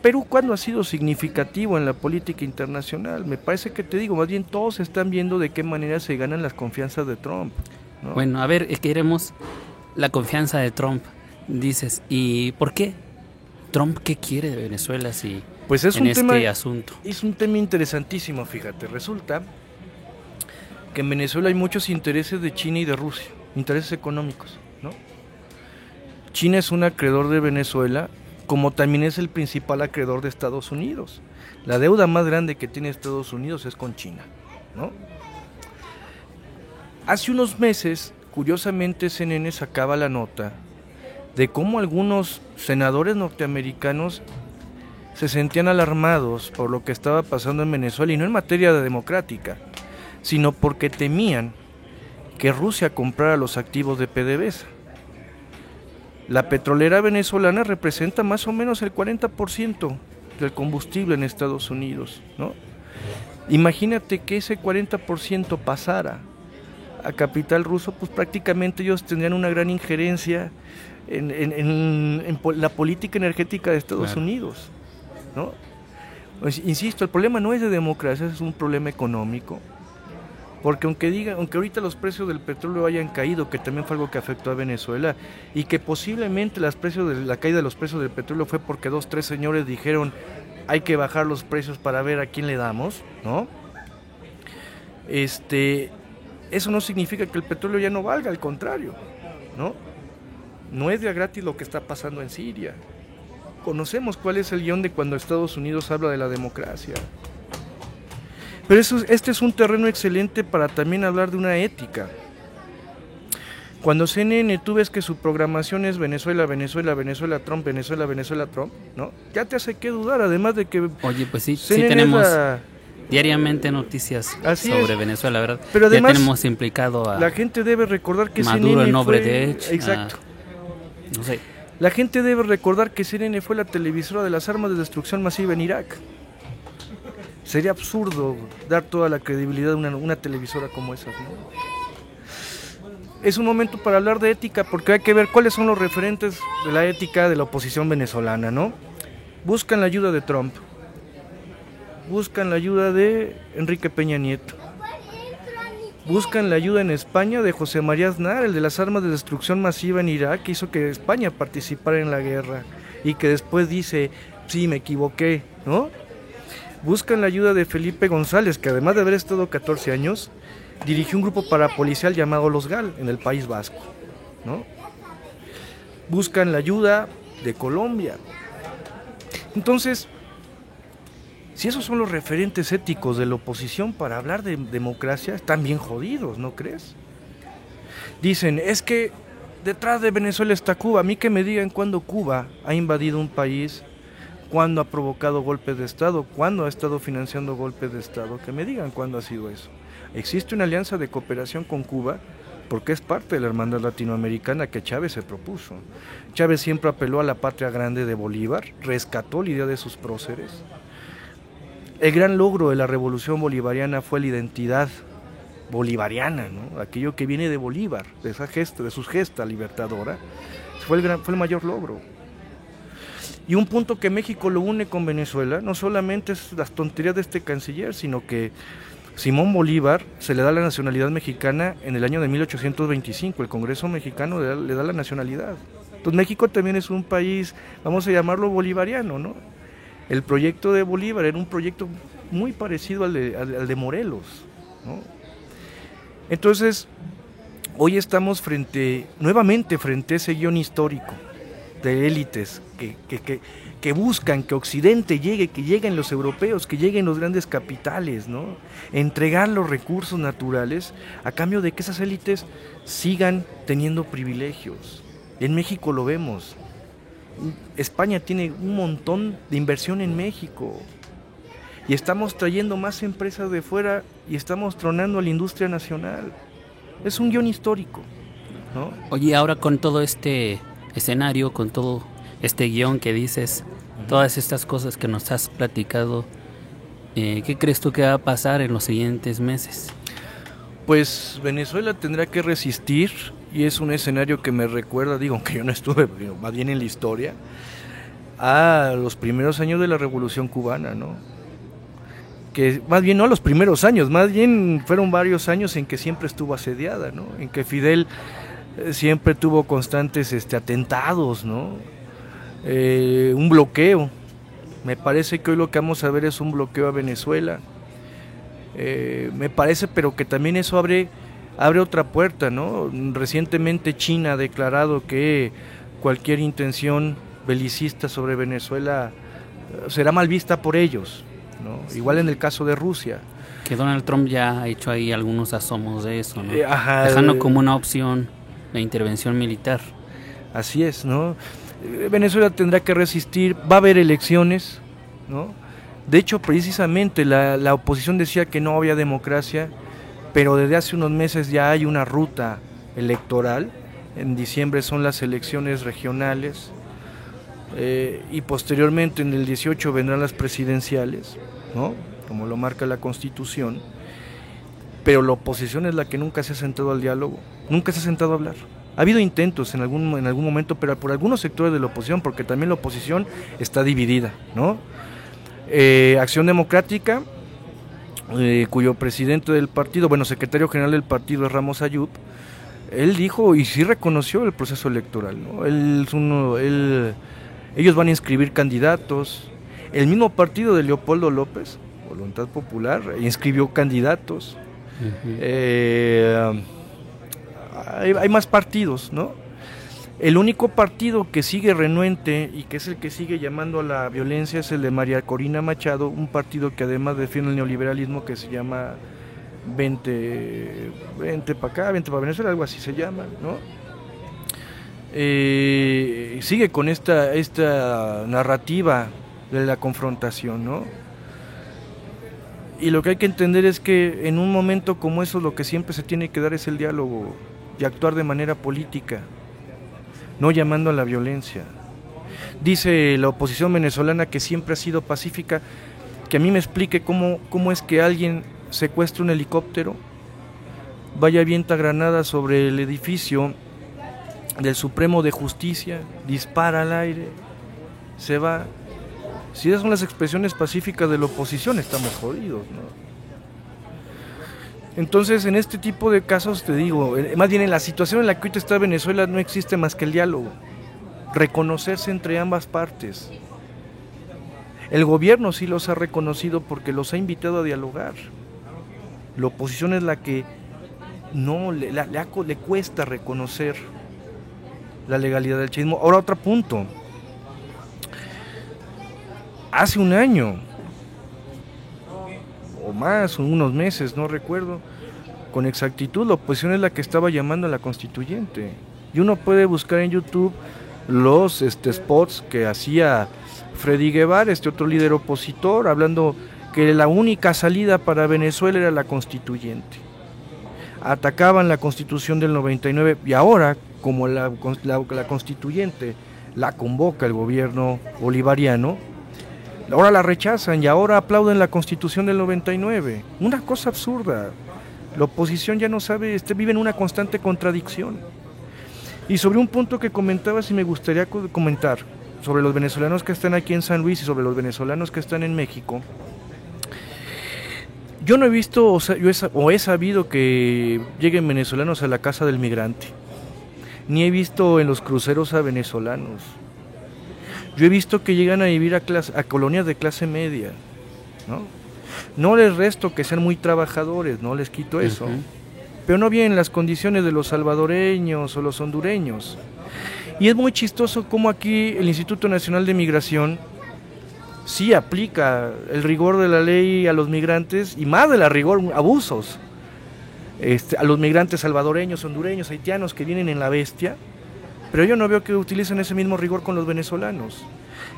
Perú, ¿cuándo ha sido significativo en la política internacional? Me parece que te digo, más bien todos están viendo de qué manera se ganan las confianzas de Trump, ¿no?
Bueno, a ver, queremos la confianza de Trump, dices, ¿y por qué? ¿Trump qué quiere de Venezuela si
pues es
en
un
este
tema,
asunto?
Es un tema interesantísimo, fíjate, resulta que en Venezuela hay muchos intereses de China y de Rusia, intereses económicos, ¿no? China es un acreedor de Venezuela, como también es el principal acreedor de Estados Unidos. La deuda más grande que tiene Estados Unidos es con China, ¿no? Hace unos meses, curiosamente, CNN sacaba la nota de cómo algunos senadores norteamericanos se sentían alarmados por lo que estaba pasando en Venezuela, y no en materia democrática, sino porque temían que Rusia comprara los activos de PDVSA. La petrolera venezolana representa más o menos el 40% del combustible en Estados Unidos, ¿no? Imagínate que ese 40% pasara a capital ruso, pues prácticamente ellos tendrían una gran injerencia en la política energética de Estados Unidos, ¿no? Pues, insisto, el problema no es de democracia, es un problema económico. Porque aunque ahorita los precios del petróleo hayan caído, que también fue algo que afectó a Venezuela, y que posiblemente la caída de los precios del petróleo fue porque 2-3 señores dijeron hay que bajar los precios para ver a quién le damos, ¿no? Eso no significa que el petróleo ya no valga, al contrario, ¿no? No es de a gratis lo que está pasando en Siria. Conocemos cuál es el guión de cuando Estados Unidos habla de la democracia. Pero este es un terreno excelente para también hablar de una ética. Cuando CNN tú ves que su programación es Venezuela, Venezuela, Venezuela, Trump, Venezuela, Venezuela, Trump, ¿no? Ya te hace que dudar, además de que...
Oye, pues sí tenemos diariamente noticias sobre Venezuela, ¿verdad?
Pero además,
ya tenemos implicado a...
La gente debe recordar que
Maduro,
CNN
el nombre
fue...
de hecho.
Exacto.
No sé.
La gente debe recordar que CNN fue la televisora de las armas de destrucción masiva en Irak. Sería absurdo dar toda la credibilidad a una televisora como esa, ¿no? Es un momento para hablar de ética, porque hay que ver cuáles son los referentes de la ética de la oposición venezolana, ¿no? Buscan la ayuda de Trump, buscan la ayuda de Enrique Peña Nieto, buscan la ayuda en España de José María Aznar, el de las armas de destrucción masiva en Irak, que hizo que España participara en la guerra y que después dice, sí, me equivoqué, ¿no? Buscan la ayuda de Felipe González, que además de haber estado 14 años, dirigió un grupo parapolicial llamado Los GAL en el País Vasco, ¿no? Buscan la ayuda de Colombia. Entonces, si esos son los referentes éticos de la oposición para hablar de democracia, están bien jodidos, ¿no crees? Dicen, es que detrás de Venezuela está Cuba. A mí que me digan cuándo Cuba ha invadido un país, cuándo ha provocado golpes de Estado, cuándo ha estado financiando golpes de Estado, que me digan cuándo ha sido eso. Existe una alianza de cooperación con Cuba porque es parte de la hermandad latinoamericana que Chávez se propuso. Chávez siempre apeló a la patria grande de Bolívar, rescató la idea de sus próceres. El gran logro de la revolución bolivariana fue la identidad bolivariana, ¿no? Aquello que viene de Bolívar, de esa gesta, de su gesta libertadora, fue el mayor logro. Y un punto que México lo une con Venezuela, no solamente es las tonterías de este canciller, sino que Simón Bolívar se le da la nacionalidad mexicana en el año de 1825, el Congreso mexicano le da la nacionalidad. Entonces México también es un país, vamos a llamarlo bolivariano, ¿no? El proyecto de Bolívar era un proyecto muy parecido al de Morelos, ¿no? Entonces, hoy estamos nuevamente frente a ese guión histórico de élites que buscan que Occidente llegue, que lleguen los europeos, que lleguen los grandes capitales, ¿no? Entregar los recursos naturales a cambio de que esas élites sigan teniendo privilegios. En México lo vemos. España tiene un montón de inversión en México y estamos trayendo más empresas de fuera y estamos tronando a la industria nacional. Es un guión histórico, ¿no?
Oye, ahora con todo este escenario, con todo este guión que dices, todas estas cosas que nos has platicado, ¿qué crees tú que va a pasar en los siguientes meses?
Pues Venezuela tendrá que resistir, y es un escenario que me recuerda, digo, aunque yo no estuve, más bien en la historia, a los primeros años de la Revolución Cubana, ¿no? Que más bien no los primeros años, más bien fueron varios años en que siempre estuvo asediada, ¿no? En que Fidel siempre tuvo constantes atentados, ¿no? Un bloqueo. Me parece que hoy lo que vamos a ver es un bloqueo a Venezuela. Me parece, pero que también eso abre otra puerta, ¿no? Recientemente China ha declarado que cualquier intención belicista sobre Venezuela será mal vista por ellos, ¿no? Sí. Igual en el caso de Rusia.
Que Donald Trump ya ha hecho ahí algunos asomos de eso, ¿no?
Dejando
como una opción la intervención militar.
Así es, ¿no? Venezuela tendrá que resistir, va a haber elecciones, ¿no? De hecho, precisamente la oposición decía que no había democracia, pero desde hace unos meses ya hay una ruta electoral. En diciembre son las elecciones regionales y posteriormente en el 18 vendrán las presidenciales, ¿no? Como lo marca la Constitución. Pero la oposición es la que nunca se ha sentado al diálogo, nunca se ha sentado a hablar. Ha habido intentos en algún momento, pero por algunos sectores de la oposición, porque también la oposición está dividida, ¿no? Acción Democrática cuyo presidente del partido, bueno, secretario general del partido es Ramos Ayub. Él dijo y sí reconoció el proceso electoral, ¿no? Ellos van a inscribir candidatos. El mismo partido de Leopoldo López, Voluntad Popular, inscribió candidatos. Hay más partidos, ¿no? El único partido que sigue renuente y que es el que sigue llamando a la violencia es el de María Corina Machado, un partido que además defiende el neoliberalismo, que se llama Vente para acá, Vente para Venezuela, algo así se llama, ¿no? Sigue con esta narrativa de la confrontación, ¿no? Y lo que hay que entender es que en un momento como eso lo que siempre se tiene que dar es el diálogo y actuar de manera política, no llamando a la violencia. Dice la oposición venezolana que siempre ha sido pacífica, que a mí me explique cómo es que alguien secuestra un helicóptero, vaya avienta granadas sobre el edificio del Supremo de Justicia, dispara al aire, se va. Si esas son las expresiones pacíficas de la oposición, estamos jodidos, ¿no? Entonces, en este tipo de casos, te digo, más bien en la situación en la que ahorita está Venezuela, no existe más que el diálogo, reconocerse entre ambas partes. El gobierno sí los ha reconocido porque los ha invitado a dialogar. La oposición es la que no le cuesta reconocer la legalidad del chavismo. Ahora, otro punto. Hace un año o más, unos meses, no recuerdo con exactitud, la oposición es la que estaba llamando a la constituyente. Y uno puede buscar en YouTube los spots que hacía Freddy Guevara, otro líder opositor, hablando que la única salida para Venezuela era la constituyente. Atacaban la Constitución del 99 y ahora, como la constituyente la convoca el gobierno bolivariano, ahora la rechazan y ahora aplauden la Constitución del 99. Una cosa absurda. La oposición ya no sabe, vive en una constante contradicción. Y sobre un punto que comentabas y me gustaría comentar, sobre los venezolanos que están aquí en San Luis y sobre los venezolanos que están en México, yo no he visto o he sabido que lleguen venezolanos a la casa del migrante, ni he visto en los cruceros a venezolanos. Yo he visto que llegan a vivir a colonias de clase media, ¿no? No les resto que sean muy trabajadores, no les quito eso, pero no vienen las condiciones de los salvadoreños o los hondureños. Y es muy chistoso cómo aquí el Instituto Nacional de Migración sí aplica el rigor de la ley a los migrantes y más de la rigor, abusos a los migrantes salvadoreños, hondureños, haitianos que vienen en la bestia. Pero yo no veo que utilicen ese mismo rigor con los venezolanos.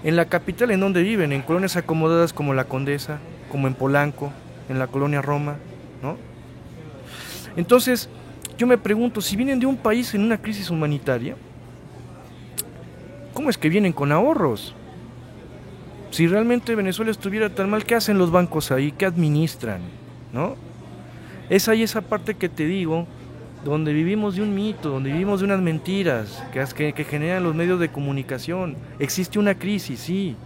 En la capital, ¿en donde viven? En colonias acomodadas como La Condesa, como en Polanco, en la colonia Roma, ¿no? Entonces, yo me pregunto, si vienen de un país en una crisis humanitaria, ¿cómo es que vienen con ahorros? Si realmente Venezuela estuviera tan mal, ¿qué hacen los bancos ahí? ¿Qué administran? ¿No? Es ahí esa parte que te digo, donde vivimos de un mito, donde vivimos de unas mentiras que generan los medios de comunicación. Existe una crisis, sí,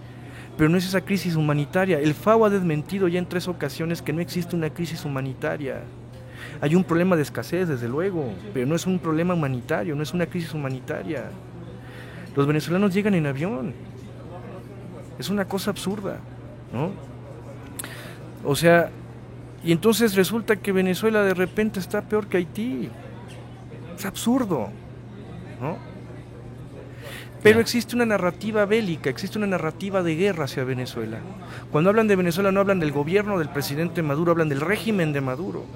pero no es esa crisis humanitaria. El FAO ha desmentido ya en 3 ocasiones que no existe una crisis humanitaria. Hay un problema de escasez, desde luego, pero no es un problema humanitario, no es una crisis humanitaria. Los venezolanos llegan en avión. Es una cosa absurda, ¿no? O sea, y entonces resulta que Venezuela de repente está peor que Haití. Es absurdo, ¿no? Pero existe una narrativa bélica, existe una narrativa de guerra hacia Venezuela. Cuando hablan de Venezuela no hablan del gobierno del presidente Maduro, hablan del régimen de Maduro,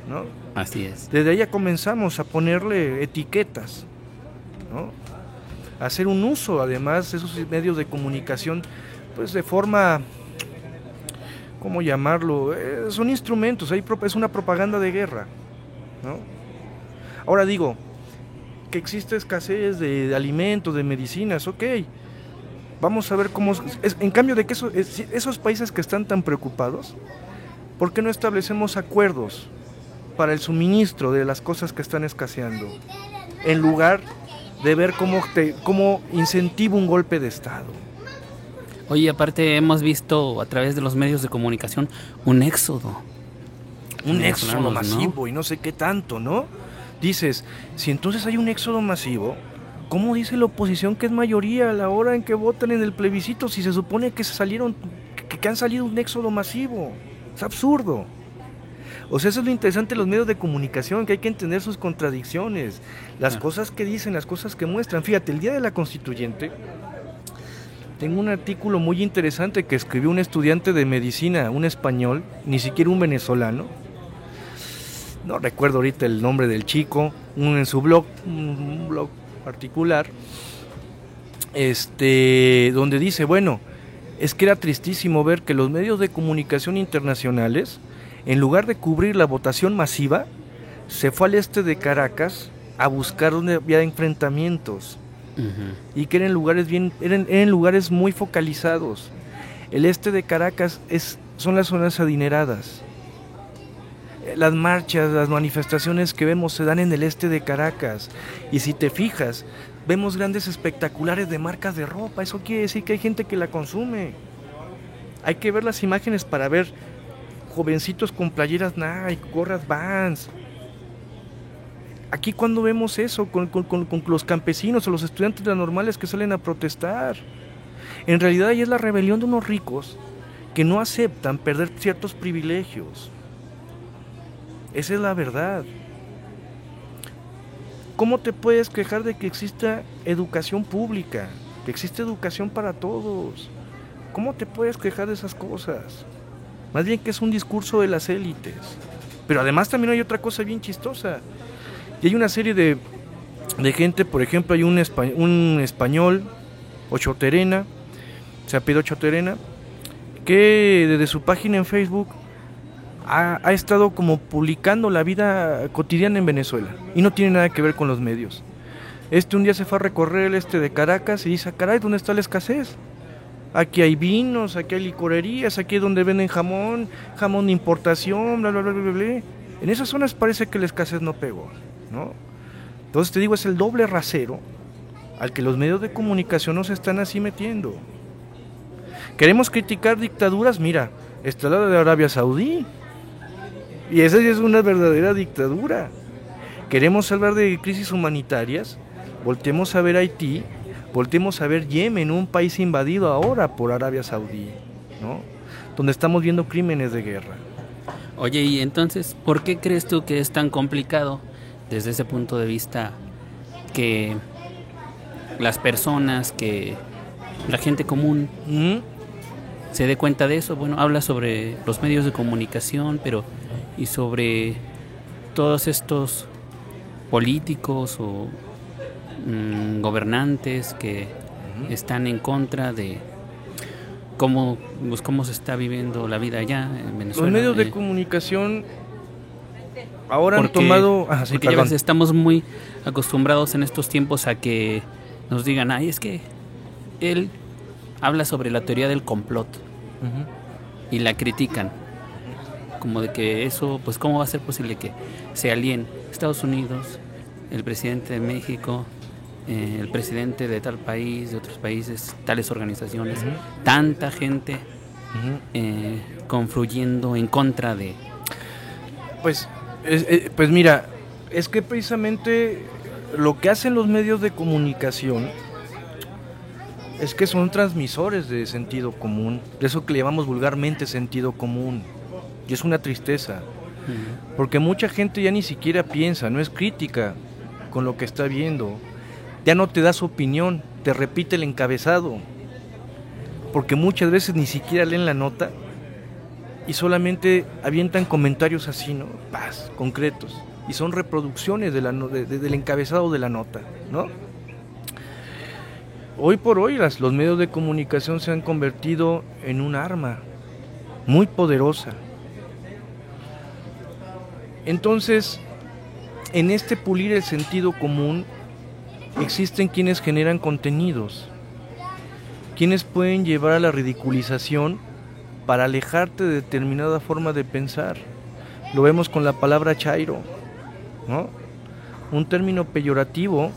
¿no?
Así es.
Desde ahí ya comenzamos a ponerle etiquetas, ¿no? A hacer un uso, además, de esos medios de comunicación, pues de forma, ¿cómo llamarlo? Son instrumentos, es una propaganda de guerra, ¿no? Ahora digo, que existe escasez de alimentos, de medicinas, ok, vamos a ver cómo, en cambio de que esos países que están tan preocupados, ¿por qué no establecemos acuerdos para el suministro de las cosas que están escaseando? En lugar de ver cómo incentivo un golpe de Estado.
Oye, aparte hemos visto a través de los medios de comunicación un éxodo.
Un éxodo masivo, ¿no? Y no sé qué tanto, ¿no? Dices, si entonces hay un éxodo masivo, ¿cómo dice la oposición que es mayoría a la hora en que votan en el plebiscito si se supone que que han salido un éxodo masivo? Es absurdo. O sea, eso es lo interesante de los medios de comunicación, que hay que entender sus contradicciones, las cosas que dicen, las cosas que muestran. Fíjate, el día de la Constituyente, tengo un artículo muy interesante que escribió un estudiante de medicina, un español, ni siquiera un venezolano. No recuerdo ahorita el nombre del chico, en su blog, un blog particular, donde dice, bueno, es que era tristísimo ver que los medios de comunicación internacionales, en lugar de cubrir la votación masiva, se fue al este de Caracas a buscar donde había enfrentamientos. Uh-huh. Y que eran lugares muy focalizados. El este de Caracas son las zonas adineradas. Las marchas, las manifestaciones que vemos se dan en el este de Caracas. Y si te fijas, vemos grandes espectaculares de marcas de ropa. Eso quiere decir que hay gente que la consume. Hay que ver las imágenes para ver jovencitos con playeras Nike, gorras Vans. Aquí cuando vemos eso con los campesinos o los estudiantes de las normales que salen a protestar. En realidad ahí es la rebelión de unos ricos que no aceptan perder ciertos privilegios. Esa es la verdad. ¿Cómo te puedes quejar de que exista educación pública? Que existe educación para todos. ¿Cómo te puedes quejar de esas cosas? Más bien que es un discurso de las élites. Pero además también hay otra cosa bien chistosa. Y hay una serie de gente, por ejemplo, hay un español, Ochoterena, se apellida Ochoterena, que desde su página en Facebook ha estado como publicando la vida cotidiana en Venezuela y no tiene nada que ver con los medios. Un día se fue a recorrer el este de Caracas y dice, caray, ¿dónde está la escasez? Aquí hay vinos, aquí hay licorerías, aquí es donde venden jamón de importación, bla, bla, bla, bla, bla. En esas zonas parece que la escasez no pegó, ¿no? Entonces te digo, es el doble rasero al que los medios de comunicación nos están así metiendo. ¿Queremos criticar dictaduras? Mira, está la de Arabia Saudí. Y esa sí es una verdadera dictadura. ¿Queremos hablar de crisis humanitarias? Voltemos a ver Haití, voltemos a ver Yemen, un país invadido ahora por Arabia Saudí, ¿no? Donde estamos viendo crímenes de guerra.
Oye, y entonces, ¿por qué crees tú que es tan complicado desde ese punto de vista que las personas, que la gente común se dé cuenta de eso? Bueno, habla sobre los medios de comunicación, pero y sobre todos estos políticos o gobernantes que están en contra de cómo se está viviendo la vida allá en Venezuela.
Los medios de comunicación ahora han tomado...
porque ya ves, estamos muy acostumbrados en estos tiempos a que nos digan, ay, es que él habla sobre la teoría del complot y la critican. Como de que eso, pues cómo va a ser posible que se alíen Estados Unidos, el presidente de México, el presidente de tal país, de otros países, tales organizaciones, tanta gente confluyendo en contra de...
Pues mira, es que precisamente lo que hacen los medios de comunicación es que son transmisores de sentido común, de eso que le llamamos vulgarmente sentido común. Y es una tristeza, porque mucha gente ya ni siquiera piensa, no es crítica con lo que está viendo, ya no te da su opinión, te repite el encabezado, porque muchas veces ni siquiera leen la nota y solamente avientan comentarios así, ¿no? Concretos, y son reproducciones del encabezado de la nota, ¿no? Hoy por hoy los medios de comunicación se han convertido en un arma muy poderosa. Entonces, en este pulir el sentido común, existen quienes generan contenidos, quienes pueden llevar a la ridiculización para alejarte de determinada forma de pensar. Lo vemos con la palabra chairo, ¿no? Un término peyorativo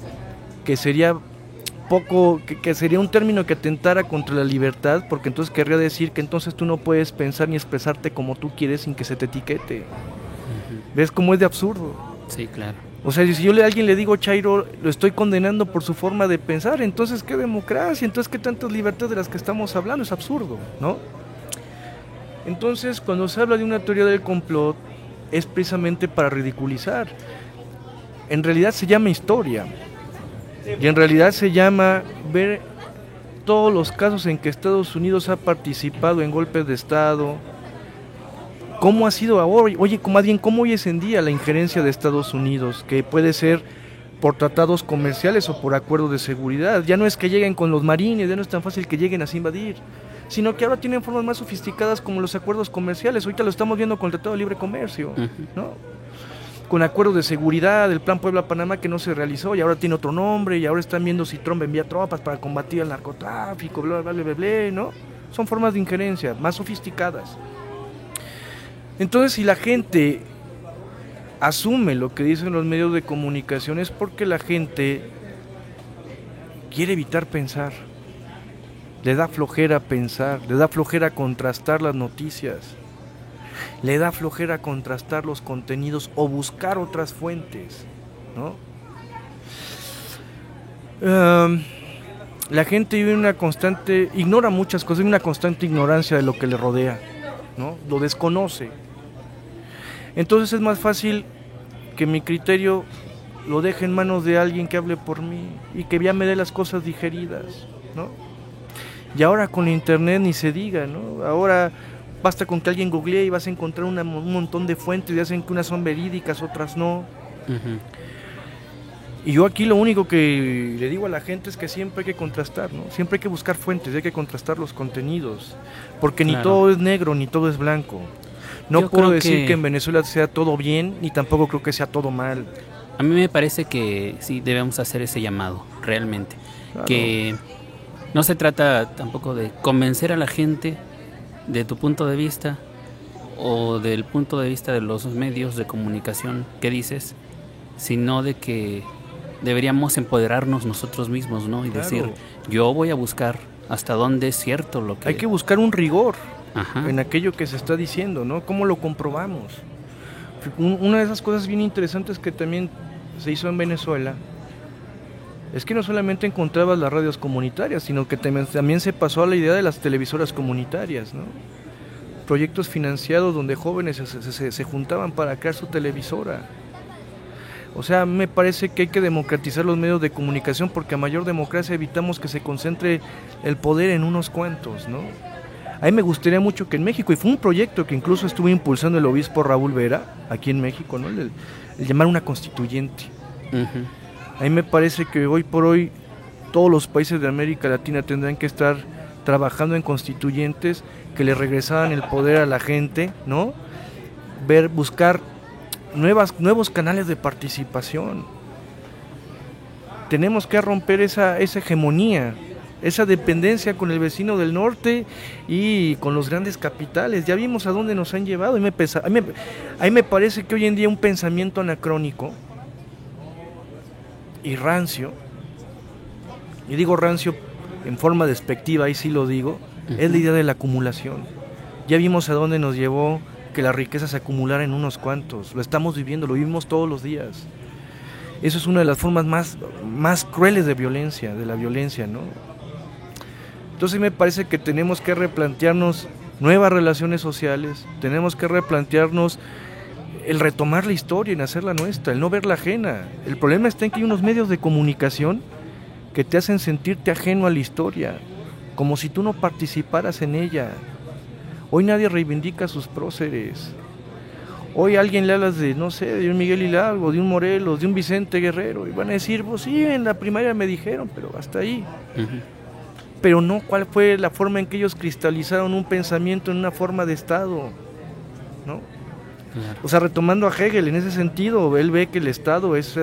que sería poco, que sería un término que atentara contra la libertad, porque entonces querría decir que entonces tú no puedes pensar ni expresarte como tú quieres sin que se te etiquete. ¿Ves cómo es de absurdo?
Sí, claro.
O sea, si yo a alguien le digo Chairo, lo estoy condenando por su forma de pensar, entonces ¿qué democracia? Entonces ¿qué tantas libertades de las que estamos hablando? Es absurdo, ¿no? Entonces, cuando se habla de una teoría del complot, es precisamente para ridiculizar. En realidad se llama historia, y en realidad se llama ver todos los casos en que Estados Unidos ha participado en golpes de Estado. ¿Cómo ha sido ahora? Oye, ¿cómo hoy es en día la injerencia de Estados Unidos? Que puede ser por tratados comerciales o por acuerdos de seguridad. Ya no es que lleguen con los marines, ya no es tan fácil que lleguen así a invadir, sino que ahora tienen formas más sofisticadas como los acuerdos comerciales. Ahorita lo estamos viendo con el Tratado de Libre Comercio, ¿no? Con acuerdos de seguridad, el Plan Puebla-Panamá que no se realizó y ahora tiene otro nombre, y ahora están viendo si Trump envía tropas para combatir el narcotráfico, bla, bla, bla, bla, bla, ¿no? Son formas de injerencia más sofisticadas. Entonces, si la gente asume lo que dicen los medios de comunicación, es porque la gente quiere evitar pensar. Le da flojera pensar, le da flojera contrastar las noticias, le da flojera contrastar los contenidos o buscar otras fuentes, ¿no? La gente vive ignora muchas cosas, vive una constante ignorancia de lo que le rodea, ¿no? Lo desconoce. Entonces es más fácil que mi criterio lo deje en manos de alguien que hable por mí y que ya me dé las cosas digeridas, ¿no? Y ahora con internet ni se diga, ¿no? Ahora basta con que alguien googlee y vas a encontrar un montón de fuentes y hacen que unas son verídicas, otras no. Y yo aquí lo único que le digo a la gente es que siempre hay que contrastar, ¿no? Siempre hay que buscar fuentes, hay que contrastar los contenidos, porque ni todo es negro ni todo es blanco. No puedo decir que en Venezuela sea todo bien, ni tampoco creo que sea todo mal.
A mí me parece que sí debemos hacer ese llamado, realmente. Claro. Que no se trata tampoco de convencer a la gente de tu punto de vista o del punto de vista de los medios de comunicación que dices, sino de que deberíamos empoderarnos nosotros mismos, ¿no? Y decir, yo voy a buscar hasta dónde es cierto lo que...
Hay que buscar un rigor. En aquello que se está diciendo, ¿no? ¿Cómo lo comprobamos? Una de esas cosas bien interesantes que también se hizo en Venezuela es que no solamente encontrabas las radios comunitarias, sino que también se pasó a la idea de las televisoras comunitarias, ¿no? Proyectos financiados donde jóvenes se juntaban para crear su televisora. O sea, me parece que hay que democratizar los medios de comunicación, porque a mayor democracia evitamos que se concentre el poder en unos cuantos, ¿no? A mí me gustaría mucho que en México, y fue un proyecto que incluso estuvo impulsando el obispo Raúl Vera, aquí en México, ¿no? El llamar una constituyente. A mí me parece que hoy por hoy todos los países de América Latina tendrán que estar trabajando en constituyentes que le regresaran el poder a la gente, ¿no? Buscar nuevos canales de participación. Tenemos que romper esa hegemonía, esa dependencia con el vecino del norte y con los grandes capitales. Ya vimos a dónde nos han llevado. A mí me parece que hoy en día un pensamiento anacrónico y rancio, y digo rancio en forma despectiva, ahí sí lo digo, es la idea de la acumulación. Ya vimos a dónde nos llevó que la riqueza se acumulara en unos cuantos. Lo estamos viviendo, lo vivimos todos los días. Eso es una de las formas más crueles de la violencia, ¿no? Entonces me parece que tenemos que replantearnos nuevas relaciones sociales, tenemos que replantearnos el retomar la historia y hacerla nuestra, el no verla ajena. El problema está en que hay unos medios de comunicación que te hacen sentirte ajeno a la historia, como si tú no participaras en ella. Hoy nadie reivindica a sus próceres. Hoy a alguien le hablas de, no sé, de un Miguel Hidalgo, de un Morelos, de un Vicente Guerrero, y van a decir, pues sí, en la primaria me dijeron, pero hasta ahí. Pero no cuál fue la forma en que ellos cristalizaron un pensamiento en una forma de Estado, ¿no? Claro. O sea, retomando a Hegel, en ese sentido, él ve que el Estado es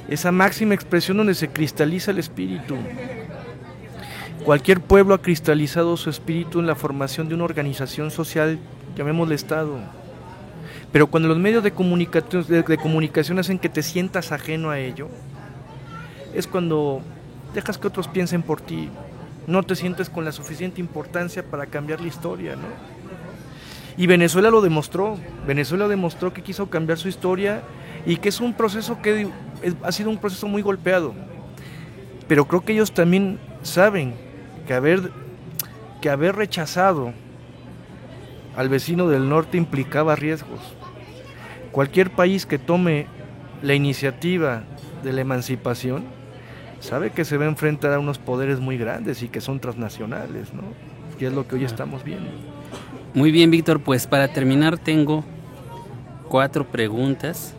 esa máxima expresión donde se cristaliza el espíritu. Cualquier pueblo ha cristalizado su espíritu en la formación de una organización social, llamémosle Estado. Pero cuando los medios de comunicación hacen que te sientas ajeno a ello, es cuando dejas que otros piensen por ti, no te sientes con la suficiente importancia para cambiar la historia, ¿no? Y Venezuela lo demostró, que quiso cambiar su historia y que es un proceso que ha sido un proceso muy golpeado, pero creo que ellos también saben que haber rechazado al vecino del norte implicaba riesgos. Cualquier país que tome la iniciativa de la emancipación sabe que se va a enfrentar a unos poderes muy grandes y que son transnacionales, ¿no? Que es lo que hoy estamos viendo.
Muy bien, Víctor, pues para terminar tengo 4 preguntas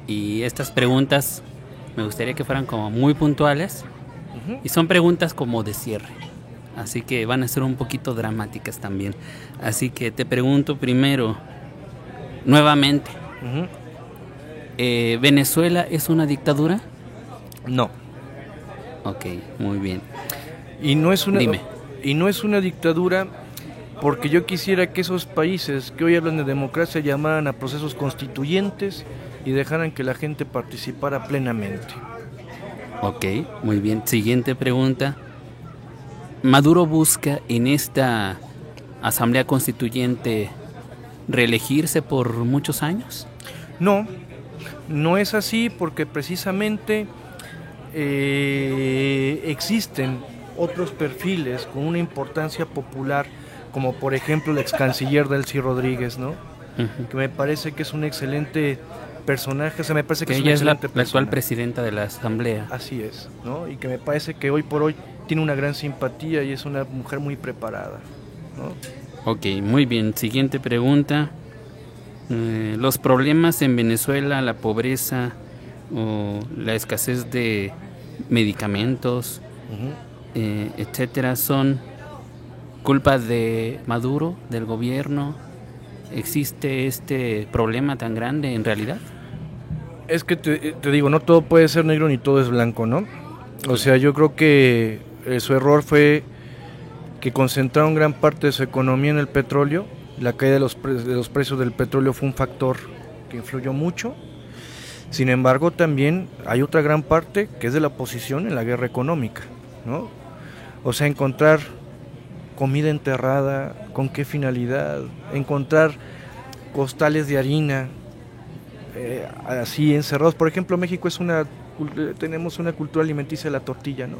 y estas preguntas me gustaría que fueran como muy puntuales y son preguntas como de cierre, así que van a ser un poquito dramáticas también. Así que te pregunto primero, nuevamente, ¿Venezuela es una dictadura?
No.
Ok, muy bien.
Y no es una,
Dime.
Y no es una dictadura porque yo quisiera que esos países que hoy hablan de democracia llamaran a procesos constituyentes y dejaran que la gente participara plenamente.
Ok, muy bien. Siguiente pregunta. ¿Maduro busca en esta asamblea constituyente reelegirse por muchos años?
No, no es así porque precisamente existen otros perfiles con una importancia popular, como por ejemplo el ex canciller Delcy Rodríguez, ¿no? Que me parece que es un excelente personaje, me parece que es
ella es la
excelente
actual presidenta de la asamblea.
Así es, ¿no? Y que me parece que hoy por hoy tiene una gran simpatía y es una mujer muy preparada, ¿no?
Ok, muy bien. Siguiente pregunta. Los problemas en Venezuela, la pobreza o la escasez de medicamentos, etcétera, ¿son culpa de Maduro, del gobierno? ¿Existe este problema tan grande en realidad?
Es que te digo, no todo puede ser negro ni todo es blanco, ¿no? O sea, yo creo que su error fue que concentraron gran parte de su economía en el petróleo. La caída de los precios del petróleo fue un factor que influyó mucho. Sin embargo, también hay otra gran parte que es de la oposición en la guerra económica, ¿no? O sea, encontrar comida enterrada, ¿con qué finalidad? Encontrar costales de harina así encerrados. Por ejemplo, México tenemos una cultura alimenticia de la tortilla, ¿no?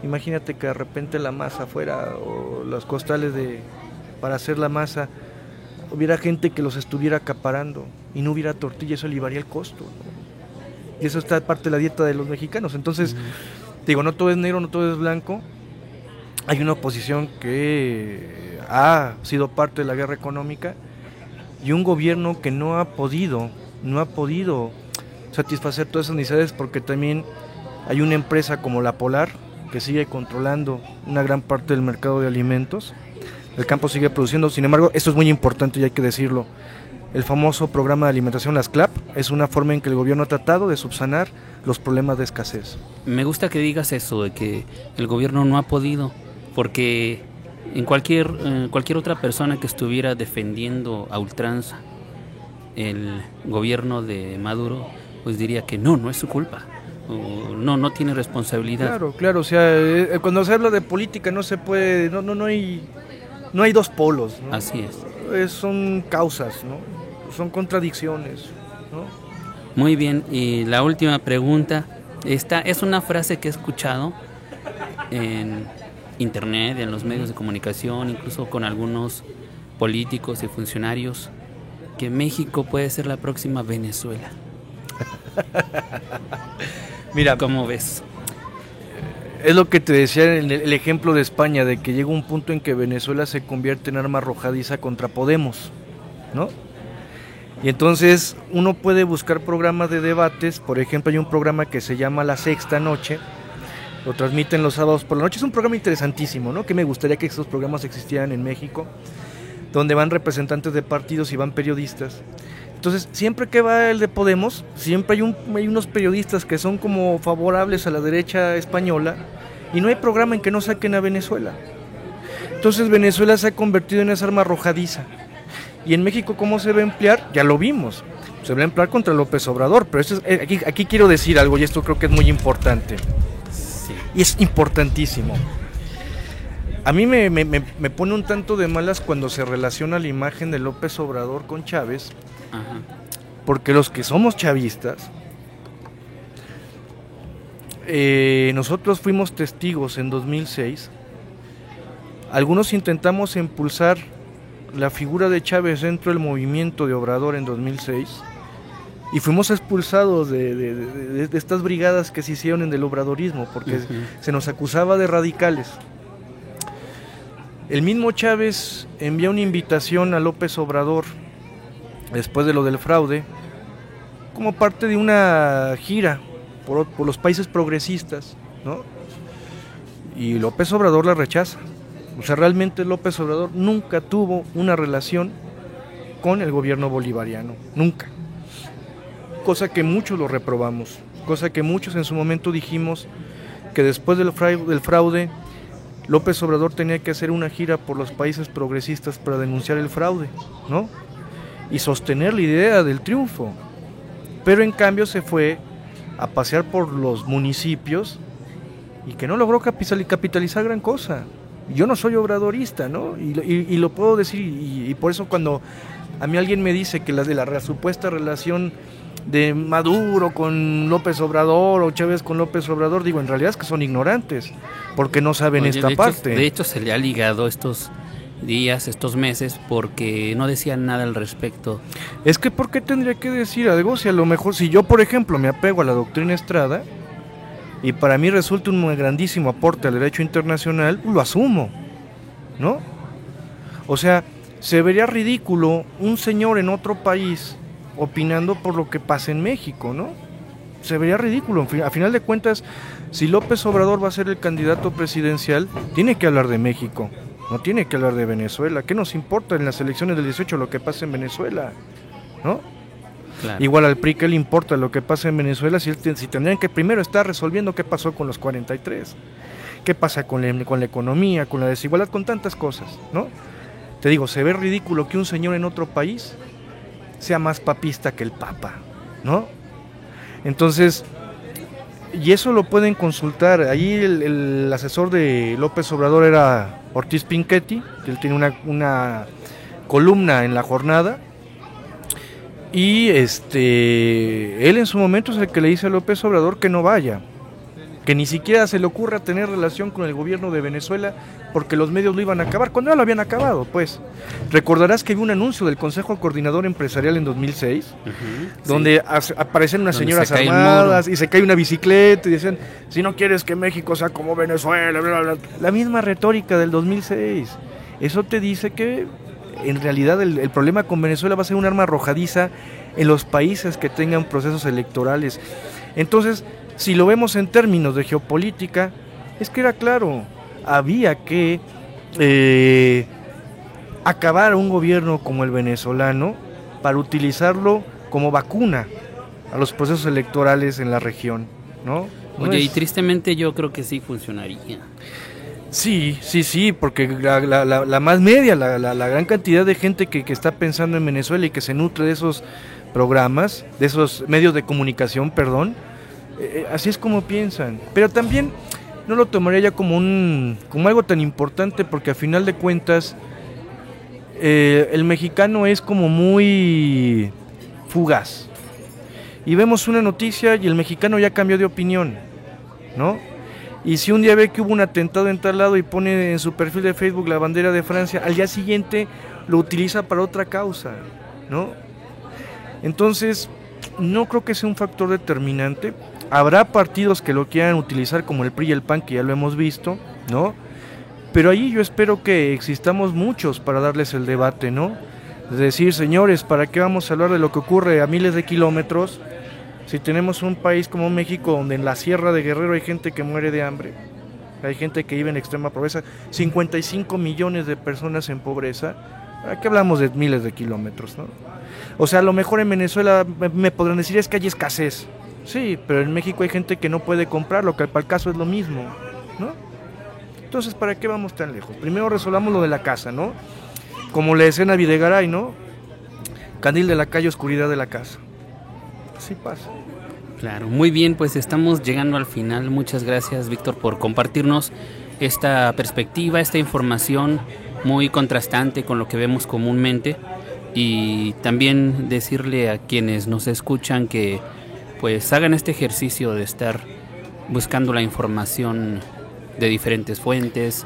Imagínate que de repente la masa fuera, o los costales para hacer la masa, hubiera gente que los estuviera acaparando y no hubiera tortilla, eso elevaría el costo, ¿no? Y eso está parte de la dieta de los mexicanos. Entonces, digo, no todo es negro, no todo es blanco. Hay una oposición que ha sido parte de la guerra económica y un gobierno que no ha podido satisfacer todas esas necesidades, porque también hay una empresa como La Polar que sigue controlando una gran parte del mercado de alimentos. El campo sigue produciendo. Sin embargo, esto es muy importante y hay que decirlo, el famoso programa de alimentación, las CLAP, es una forma en que el gobierno ha tratado de subsanar los problemas de escasez.
Me gusta que digas eso, de que el gobierno no ha podido, porque en cualquier otra persona que estuviera defendiendo a ultranza el gobierno de Maduro, pues diría que no es su culpa, o no tiene responsabilidad.
Claro, o sea, cuando se habla de política no se puede, no hay dos polos, ¿no?
Así es.
Son causas, ¿no? Son contradicciones, ¿no?
Muy bien, y la última pregunta, esta es una frase que he escuchado en internet, en los medios de comunicación, incluso con algunos políticos y funcionarios, que México puede ser la próxima Venezuela.
Mira,
¿cómo ves?
Es lo que te decía en el ejemplo de España, de que llega un punto en que Venezuela se convierte en arma arrojadiza contra Podemos, ¿no? Y entonces uno puede buscar programas de debates. Por ejemplo, hay un programa que se llama La Sexta Noche, lo transmiten los sábados por la noche. Es un programa interesantísimo, ¿no? Que me gustaría que estos programas existieran en México, donde van representantes de partidos y van periodistas. Entonces, siempre que va el de Podemos, siempre hay unos periodistas que son como favorables a la derecha española, y no hay programa en que no saquen a Venezuela. Entonces, Venezuela se ha convertido en esa arma arrojadiza. Y en México, ¿cómo se va a emplear? Ya lo vimos. Se va a emplear contra López Obrador, pero aquí quiero decir algo, y esto creo que es muy importante.
Sí.
Y es importantísimo. A mí me pone un tanto de malas cuando se relaciona la imagen de López Obrador con Chávez,
Ajá.
porque los que somos chavistas, nosotros fuimos testigos en 2006. Algunos intentamos impulsar la figura de Chávez dentro del movimiento de Obrador en 2006 y fuimos expulsados de estas brigadas que se hicieron en el obradorismo porque se nos acusaba de radicales. El mismo Chávez envía una invitación a López Obrador después de lo del fraude como parte de una gira por los países progresistas, ¿no? Y López Obrador la rechaza. O sea, realmente López Obrador nunca tuvo una relación con el gobierno bolivariano, nunca. Cosa que muchos lo reprobamos, cosa que muchos en su momento dijimos que después del fraude, López Obrador tenía que hacer una gira por los países progresistas para denunciar el fraude, ¿no? Y sostener la idea del triunfo. Pero en cambio se fue a pasear por los municipios y que no logró capitalizar gran cosa. Yo no soy obradorista, ¿no? Y lo puedo decir, y por eso cuando a mí alguien me dice que la supuesta relación de Maduro con López Obrador o Chávez con López Obrador, digo, en realidad es que son ignorantes, porque no saben esta parte.
De hecho, se le ha ligado estos días, estos meses, porque no decían nada al respecto.
Es que ¿por qué tendría que decir algo? Si a lo mejor, si yo por ejemplo me apego a la doctrina Estrada, y para mí resulta un grandísimo aporte al derecho internacional, lo asumo, ¿no? O sea, se vería ridículo un señor en otro país opinando por lo que pasa en México, ¿no? Se vería ridículo. A final de cuentas, si López Obrador va a ser el candidato presidencial, tiene que hablar de México, no tiene que hablar de Venezuela. ¿Qué nos importa en las elecciones del 18 lo que pasa en Venezuela? ¿No? Claro. Igual al PRI, ¿qué le importa lo que pasa en Venezuela si tendrían que primero estar resolviendo qué pasó con los 43? ¿Qué pasa con la economía, con la desigualdad, con tantas cosas, ¿no? Te digo, se ve ridículo que un señor en otro país sea más papista que el Papa, ¿no? Entonces, y eso lo pueden consultar. Ahí el asesor de López Obrador era Ortiz Pinchetti, que él tiene una columna en La Jornada. Y él en su momento es el que le dice a López Obrador que no vaya, que ni siquiera se le ocurra tener relación con el gobierno de Venezuela porque los medios lo iban a acabar, cuando ya lo habían acabado, pues. Recordarás que hubo un anuncio del Consejo Coordinador Empresarial en 2006, donde aparecen unas señoras armadas y se cae una bicicleta y dicen, si no quieres que México sea como Venezuela, bla, bla, bla. La misma retórica del 2006. Eso te dice que en realidad el problema con Venezuela va a ser un arma arrojadiza en los países que tengan procesos electorales. Entonces, si lo vemos en términos de geopolítica, es que era claro, había que acabar un gobierno como el venezolano para utilizarlo como vacuna a los procesos electorales en la región, ¿no?
Oye, y tristemente yo creo que sí funcionaría.
Sí, porque la más media, la gran cantidad de gente que está pensando en Venezuela y que se nutre de esos programas, de esos medios de comunicación, perdón, así es como piensan. Pero también no lo tomaría ya como algo tan importante, porque a final de cuentas el mexicano es como muy fugaz. Y vemos una noticia y el mexicano ya cambió de opinión, ¿no? Y si un día ve que hubo un atentado en tal lado y pone en su perfil de Facebook la bandera de Francia, al día siguiente lo utiliza para otra causa, ¿no? Entonces, no creo que sea un factor determinante. Habrá partidos que lo quieran utilizar como el PRI y el PAN, que ya lo hemos visto, ¿no? Pero ahí yo espero que existamos muchos para darles el debate, ¿no? Es decir, señores, ¿para qué vamos a hablar de lo que ocurre a miles de kilómetros si tenemos un país como México, donde en la Sierra de Guerrero hay gente que muere de hambre, hay gente que vive en extrema pobreza, 55 millones de personas en pobreza? ¿Para qué hablamos de miles de kilómetros, no? O sea, a lo mejor en Venezuela me podrán decir es que hay escasez. Sí, pero en México hay gente que no puede comprar, lo que para el caso es lo mismo, ¿no? Entonces, ¿para qué vamos tan lejos? Primero resolvamos lo de la casa, ¿no? Como la escena Videgaray, ¿no? Candil de la calle, oscuridad de la casa. Así pasa.
Claro, muy bien, pues estamos llegando al final. Muchas gracias, Víctor, por compartirnos esta perspectiva, esta información muy contrastante con lo que vemos comúnmente, y también decirle a quienes nos escuchan que pues hagan este ejercicio de estar buscando la información de diferentes fuentes,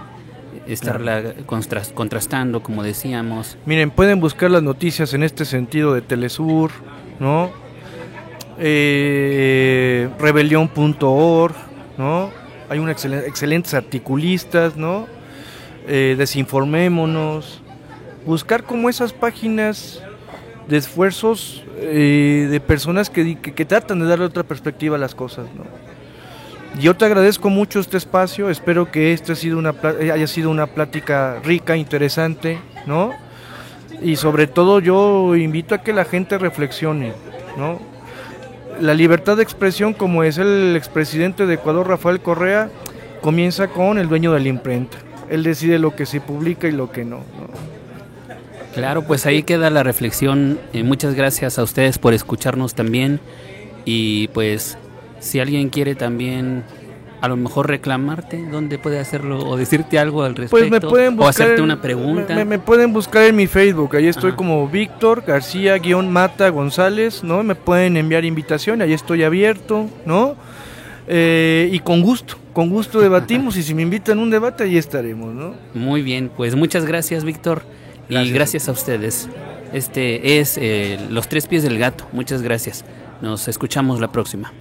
estarla contrastando, como decíamos.
Miren, pueden buscar las noticias en este sentido de Telesur, ¿no? Rebelión.org, ¿no? Hay unos excelentes articulistas, ¿no? Desinformémonos. Buscar como esas páginas de esfuerzos de personas que tratan de darle otra perspectiva a las cosas, ¿no? Yo te agradezco mucho este espacio, espero que haya sido una plática rica, interesante, ¿no? Y sobre todo yo invito a que la gente reflexione, ¿no? La libertad de expresión, como es el expresidente de Ecuador, Rafael Correa, comienza con el dueño de la imprenta. Él decide lo que se publica y lo que no, ¿no?
Claro, pues ahí queda la reflexión. Muchas gracias a ustedes por escucharnos también, y pues si alguien quiere también a lo mejor reclamarte, ¿dónde puede hacerlo o decirte algo al respecto?
Pues me pueden buscar,
o hacerte una pregunta.
Me pueden buscar en mi Facebook, ahí estoy como Víctor García-Mata González, ¿no? Me pueden enviar invitación, ahí estoy abierto, ¿no? Y con gusto debatimos y si me invitan a un debate, ahí estaremos, ¿no?
Muy bien, pues muchas gracias, Víctor. Gracias. Y gracias a ustedes. Este es Los Tres Pies del Gato. Muchas gracias. Nos escuchamos la próxima.